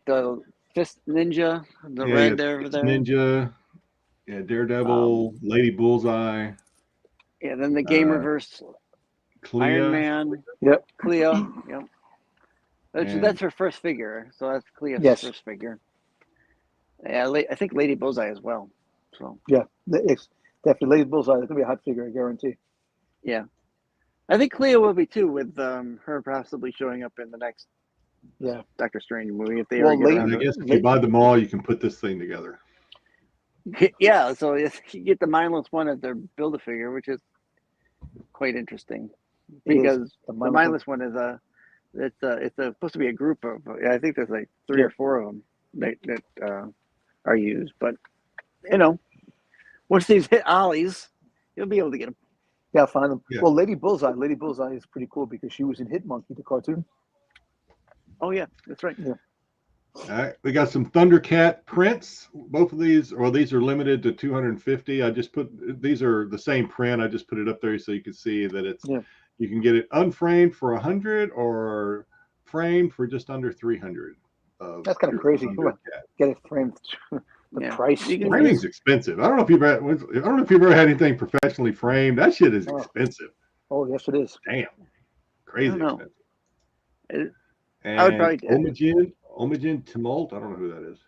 Fist Ninja, red there over there. Ninja, yeah, Daredevil, Lady Bullseye. Yeah, then the Game Reverse, Clea. Iron Man. Yep. Clea. Yep. That's her first figure. So that's Clea's first figure. Yeah, I think Lady Bullseye as well. So yeah, it's definitely Lady Bullseye. It's gonna be a hot figure, I guarantee. Yeah, I think Clea will be too, with her possibly showing up in the next Doctor Strange movie if they ever get around to it. I guess if you buy them all, you can put this thing together. Yeah, so if you get the mindless one as their Build-A-Figure, which is quite interesting, because the mindless one is it's supposed to be a group of. I think there's like 3 or 4 of them that are used, but once these hit Ollies, you'll be able to get them. Yeah, I'll find them. Yeah. Well, Lady Bullseye is pretty cool because she was in Hit Monkey, the cartoon. Oh yeah, that's right. Yeah. All right, we got some Thundercat prints. Both of these, these are limited to 250. These are the same print. I just put it up there so you can see that you can get it unframed for 100 or framed for just under 300. That's kind of crazy. Get it framed. The price. Framing's expensive. I don't know if you've ever had anything professionally framed. That shit is expensive. Oh yes, it is. Damn, crazy expensive. I would probably Omogen Tumult. I don't know who that is.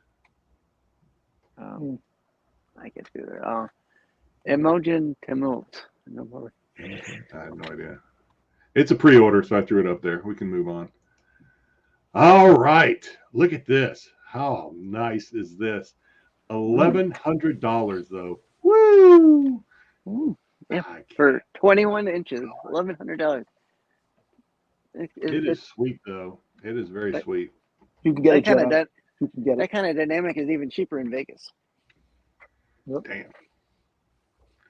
I get through there. Imogen Tumult. I have no idea. It's a pre-order, so I threw it up there. We can move on. All right. Look at this. How nice is this? $1,100 though. Woo! Yeah, for 21 inches, $1,100. It is sweet though. It is very sweet. You can get that kind of dynamic is even cheaper in Vegas. Yep. Damn.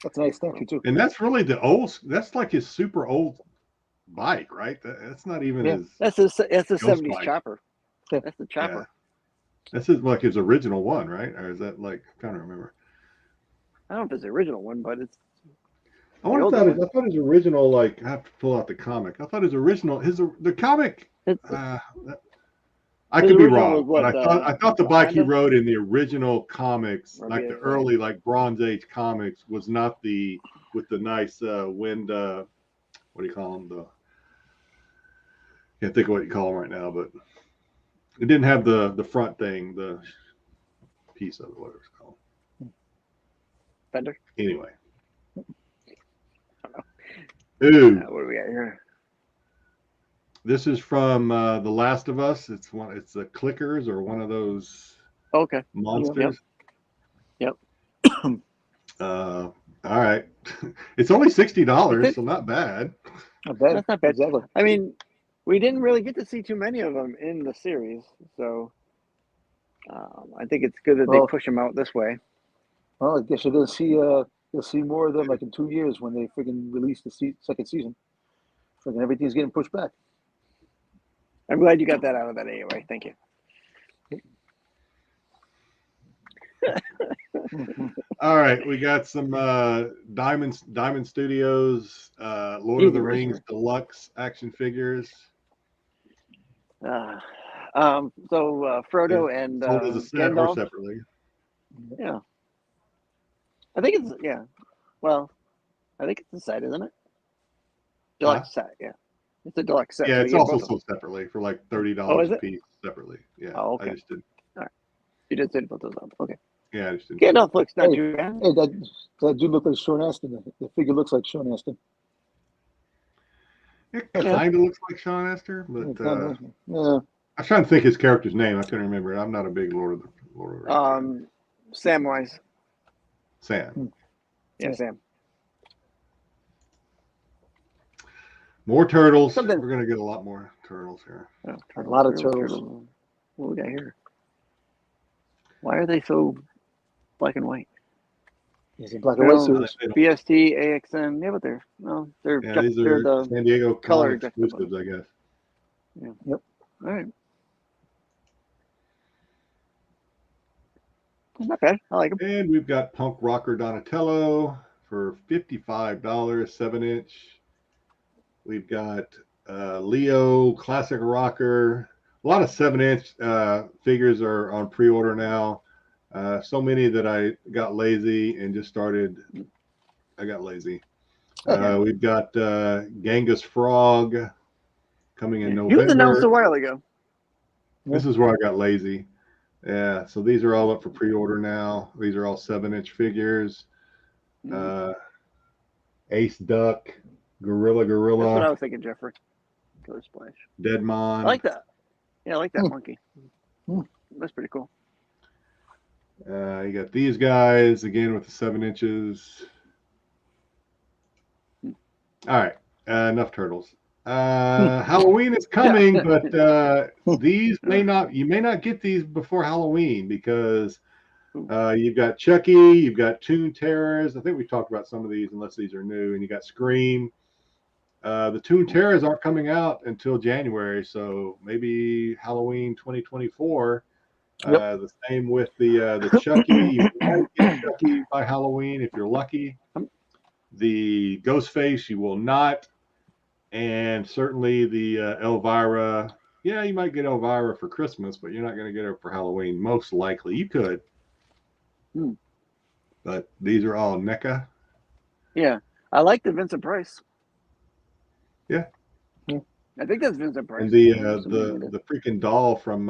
That's a nice statue too. And that's really that's like his super old bike, right? That's not even his. That's the 70s bike. chopper. Yeah. That's the chopper. Yeah. That's his original one, right? Or is that like, I can't remember. I don't know if it's the original one, but it's. I thought his original, like, I have to pull out the comic. I thought the comic. I could be wrong, but I thought the bike he rode in the original comics, like the early, like Bronze Age comics, was not with the nice wind. What do you call them? Can't think of what you call them right now, but it didn't have the front thing, the piece of it, whatever it's called. Fender. Anyway. Ooh. What do we got here? This is from The Last of Us. It's the clickers or one of those monsters. Yep. All right. It's only $60, so not bad. That's not bad. Exactly. I mean, we didn't really get to see too many of them in the series, so I think it's good that they push them out this way. Well, I guess you'll see more of them like in 2 years when they freaking release the second season. Freaking everything's getting pushed back. I'm glad you got that out of that anyway. Thank you. All right, we got some Diamond Studios Lord of the Rings Deluxe action figures. So Frodo and sold as a set Gandalf or separately. Yeah, I think it's Well, I think it's a set, isn't it? Deluxe set, yeah. It's a deluxe set. Yeah, so it's also sold separately for like $30 a piece. separately. Yeah. Oh, okay. I just didn't. All right. You did say to put those up. Okay. Yeah, I just didn't. Gandalf looks not Hey, too bad. Hey, that dude look like Sean Astin. The figure looks like Sean Astin. It kind of looks like Sean Astin, but Yeah. I was trying to think his character's name. I couldn't remember it. I'm not a big Lord of the Rings fan. Samwise. Sam. Yeah, Sam. More turtles. Something- We're gonna get a lot more turtles here. Oh, A lot of turtles. What we got here? Why are they so black and white? Is it black and white series? BST, AXN. Yeah, but they're Yeah, these they're are the San Diego color Comics exclusives, I guess. Yeah. Yep. All right. Not bad. I like them. And we've got Punk Rocker Donatello for $55, 7-inch. We've got Leo Classic Rocker. A lot of 7-inch figures are on pre-order now. So many that I got lazy and just started. I got lazy. We've got Genghis Frog coming in November. He was announced a while ago. This is where I got lazy. Yeah, so these are all up for pre-order now. These are all 7-inch figures. Ace Duck, Gorilla. That's what I was thinking, Jeffrey. Killer Splash. Deadmon. I like that. Yeah, I like that monkey. That's pretty cool. You got these guys again with the 7 inches. All right, enough turtles. Halloween is coming, but these you may not get these before Halloween because you've got Chucky, you've got Toon Terrors. I think we talked about some of these, unless these are new, and you got Scream. The Toon Terrors aren't coming out until January, so maybe Halloween 2024. The same with the Chucky. You might get Chucky by Halloween if you're lucky. The Ghostface you will not, and certainly the Elvira. Yeah, you might get Elvira for Christmas, but you're not going to get her for Halloween. Most likely, you could. But these are all NECA. Yeah, I like the Vincent Price. Yeah. I think that's Vincent Price. And the freaking doll from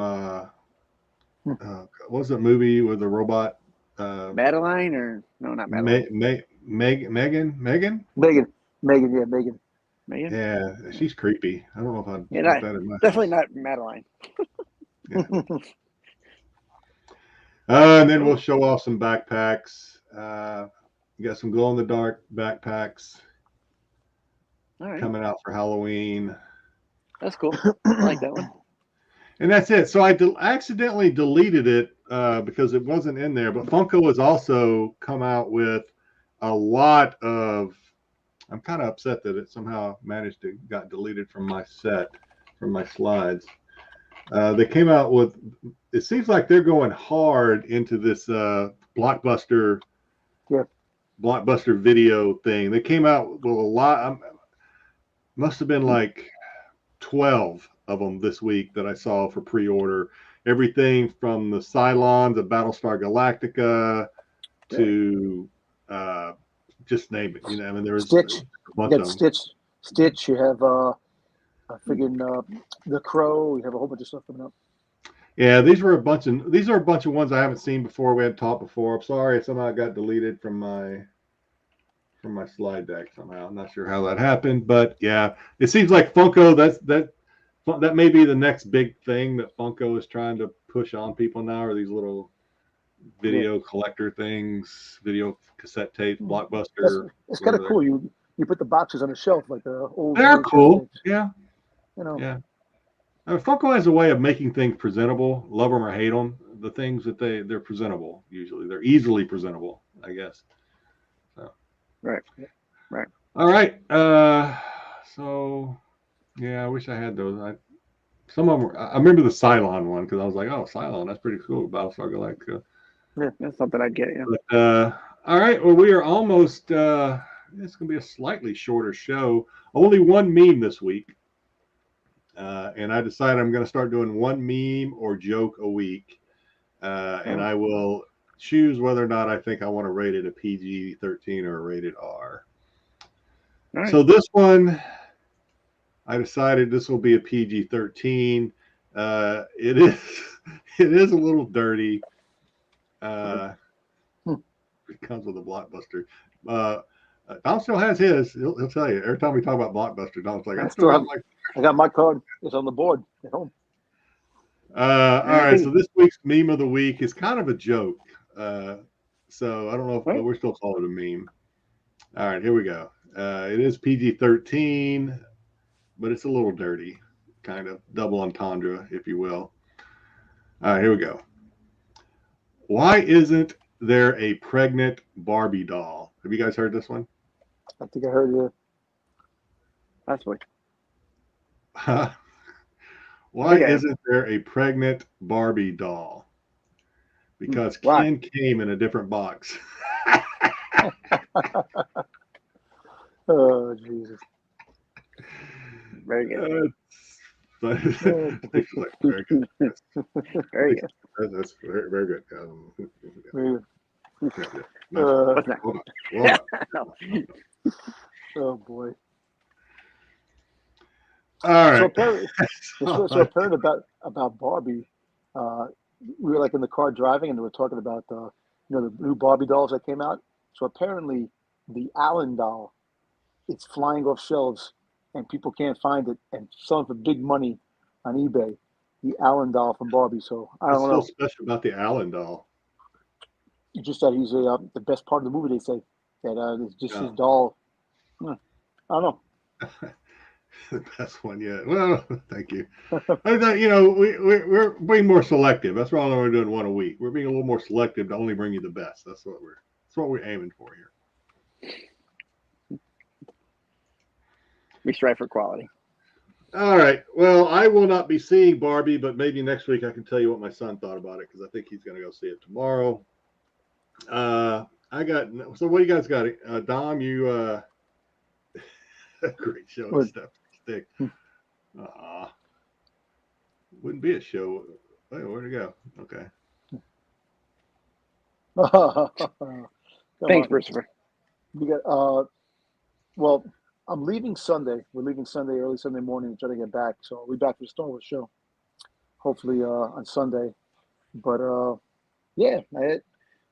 what was that movie with the robot? Madeline or no, not Madeline. Megan. Megan. Yeah, she's creepy. I don't know if I'd put that in my definitely house. not Madeline. Yeah. And then we'll show off some backpacks. You got some glow in the dark backpacks coming out for Halloween. That's cool. I like that one. And that's it. So I accidentally deleted it because it wasn't in there. But Funko has also come out with a lot of. I'm kind of upset that it somehow managed to got deleted from my set, from my slides. They came out with. It seems like they're going hard into this blockbuster video thing. They came out with a lot. Must have been like 12 of them this week that I saw for pre-order. Everything from the Cylons of Battlestar Galactica to just name it. You know, I mean, there's Stitch. a bunch You of got them. Stitch. You have the Crow. You have a whole bunch of stuff coming up. Yeah, these are a bunch of ones I haven't seen before. We hadn't taught before. I'm sorry, somehow it got deleted from my slide deck somehow. I'm not sure how that happened, but yeah, it seems like Funko. That may be the next big thing that Funko is trying to push on people now. Are these little video collector things, video cassette tapes, Blockbuster? It's kind of cool. You put the boxes on a shelf like the old. They're cool. Tapes. Yeah. You know. Yeah. Funko has a way of making things presentable. Love them or hate them, the things that they're presentable. Usually, they're easily presentable, I guess. So. Right. All right. So, yeah, I wish I had those. Some of them. I remember the Cylon one because I was like, "Oh, Cylon, that's pretty cool." Battlestar Galactica. Yeah, that's something I'd get. Yeah. But, all right. Well, we are almost. It's going to be a slightly shorter show. Only one meme this week. And I decided I'm going to start doing one meme or joke a week. And I will choose whether or not I think I want to rate it a PG-13 or a rated R. Right. So this one, I decided this will be a PG-13. It is it is a little dirty. It comes with a Blockbuster. Don still has his. He'll tell you every time we talk about Blockbuster. Don's like, I got my card. It's on the board at home. All right. So this week's meme of the week is kind of a joke. So I don't know if we're still calling it a meme. All right, here we go. It is PG-13, but it's a little dirty, kind of double entendre, if you will. All right, here we go. Why isn't there a pregnant Barbie doll? Have you guys heard this one? I think I heard it. That's what. Why isn't there a pregnant Barbie doll? Because Ken came in a different box. Oh, Jesus. Very good. Very good. Very good. That's very good. Very good. What's next? Hold on. Oh, boy. All right. So apparently about Barbie, we were like in the car driving and they were talking about the new Barbie dolls that came out. So apparently the Allen doll, it's flying off shelves and people can't find it and selling for big money on eBay. The Allen doll from Barbie. So I don't know. What's so special about the Allen doll? It's just that he's the best part of the movie. They say that it's just his doll. I don't know. The best one yet. Well, thank you. I thought, we're being more selective. That's why we're doing one a week. We're being a little more selective to only bring you the best. That's what we're aiming for here. We strive for quality. All right. Well, I will not be seeing Barbie, but maybe next week I can tell you what my son thought about it because I think he's going to go see it tomorrow. So what do you guys got? Dom, you great show stuff. Stick. Wouldn't be a show. Wait, where'd it go? Okay. Thanks, Christopher. We got well, I'm leaving Sunday. We're leaving Sunday, early Sunday morning, trying to get back. So I'll be back for the Star Wars show, hopefully on Sunday. But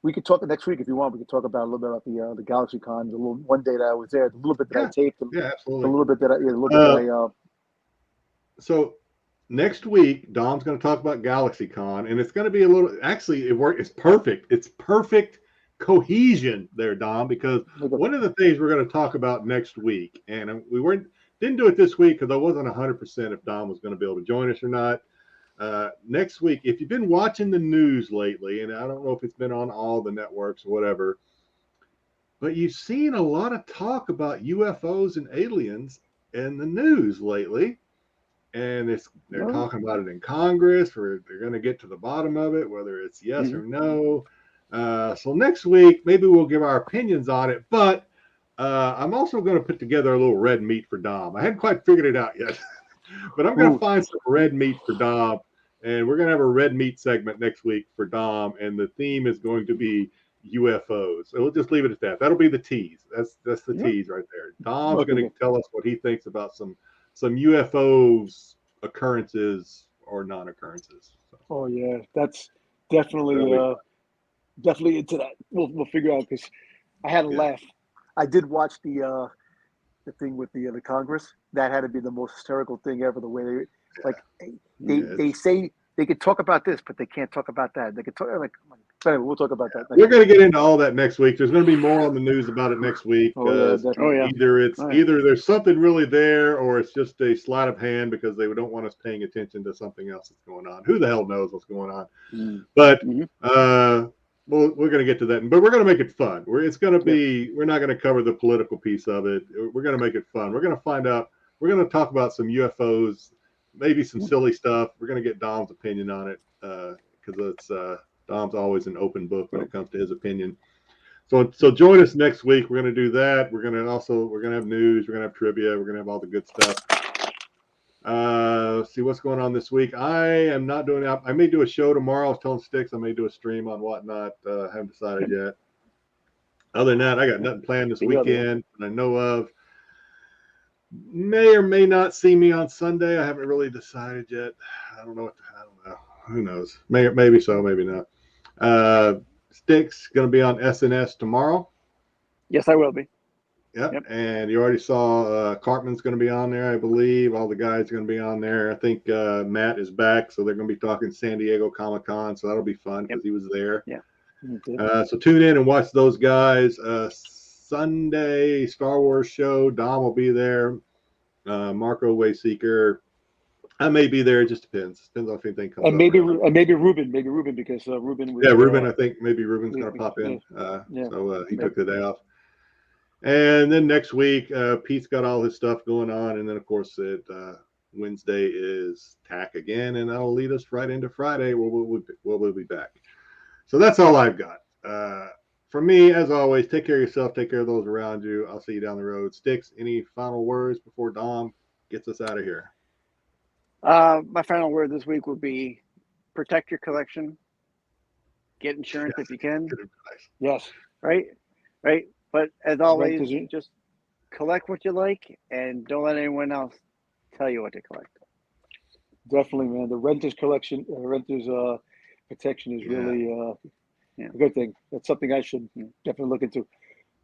we could talk next week if you want. We could talk about a little bit about the Galaxy Con. One day that I was there, the little bit that I taped, absolutely. A little bit that So next week, Dom's going to talk about Galaxy Con, and it's going to be a little. Actually, it's perfect. It's perfect cohesion there, Dom, because one of the things we're going to talk about next week, and we didn't do it this week because I wasn't 100% if Dom was going to be able to join us or not. Next week, if you've been watching the news lately, and I don't know if it's been on all the networks or whatever, but you've seen a lot of talk about UFOs and aliens in the news lately. And they're talking about it in Congress, or they're going to get to the bottom of it, whether it's yes or no. So next week, maybe we'll give our opinions on it. But I'm also going to put together a little red meat for Dom. I hadn't quite figured it out yet, but I'm going to find some red meat for Dom. And we're going to have a red meat segment next week for Dom. And the theme is going to be UFOs. So we'll just leave it at that. That'll be the tease. That's the tease right there. Dom's going to tell us what he thinks about some UFOs occurrences or non-occurrences. So. Oh yeah, that's definitely into that. We'll figure out because I had a laugh. I did watch the thing with the Congress. That had to be the most hysterical thing ever. The way they say they could talk about this, but they can't talk about that. They could talk anyway, we'll talk about that. We're going to get into all that next week. There's going to be more on the news about it next week. Either there's something really there, or it's just a sleight of hand because they don't want us paying attention to something else that's going on. Who the hell knows what's going on? But we're going to get to that. But we're going to make it fun. It's going to be. We're not going to cover the political piece of it. We're going to make it fun. We're going to find out. We're going to talk about some UFOs, maybe some silly stuff. We're going to get Dom's opinion on it because it's. Dom's always an open book when it comes to his opinion. So join us next week. We're going to do that. We're going to have news. We're going to have trivia. We're going to have all the good stuff. See what's going on this week. I am not doing it. I may do a show tomorrow. I was telling Styx I may do a stream on whatnot. Haven't decided yet. Other than that, I got nothing planned this weekend that I know of. may or may not see me on Sunday. I haven't really decided yet. I don't know. Who knows? Maybe so, maybe not. Styx going to be on SNS tomorrow. Yes, I will be. Yep. And you already saw Cartman's going to be on there, I believe. All the guys are going to be on there. I think Matt is back, so they're going to be talking San Diego Comic-Con, so that'll be fun because he was there. Yeah. So tune in and watch those guys. Sunday Star Wars show. Dom will be there. Marco Wayseeker. I may be there. It just depends. Depends on if anything comes up. Maybe Ruben because Ruben was, Ruben. I think maybe Ruben's going to pop in. So he took the day off. And then next week, Pete's got all his stuff going on, and then of course Wednesday is TAC again, and that'll lead us right into Friday where we'll be back. So that's all I've got. For me, as always, take care of yourself, take care of those around you. I'll see you down the road. Styx, any final words before Dom gets us out of here? My final word this week would be protect your collection. Get insurance if you can. Yes. Right. But as always, just collect what you like and don't let anyone else tell you what to collect. Definitely, man. The renter's collection, renter's protection is really a good thing. That's something I should definitely look into.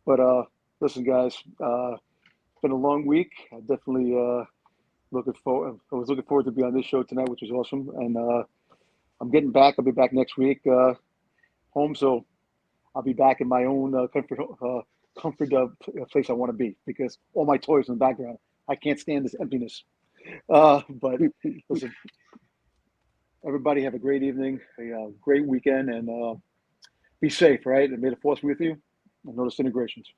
But listen, guys, it's been a long week. I definitely I was looking forward to be on this show tonight, which was awesome. And I'm getting back. I'll be back next week home, so I'll be back in my own comfort place I want to be because all my toys in the background. I can't stand this emptiness. But listen, everybody have a great evening, a great weekend, and be safe, right? And may the force be with you. And no disintegrations.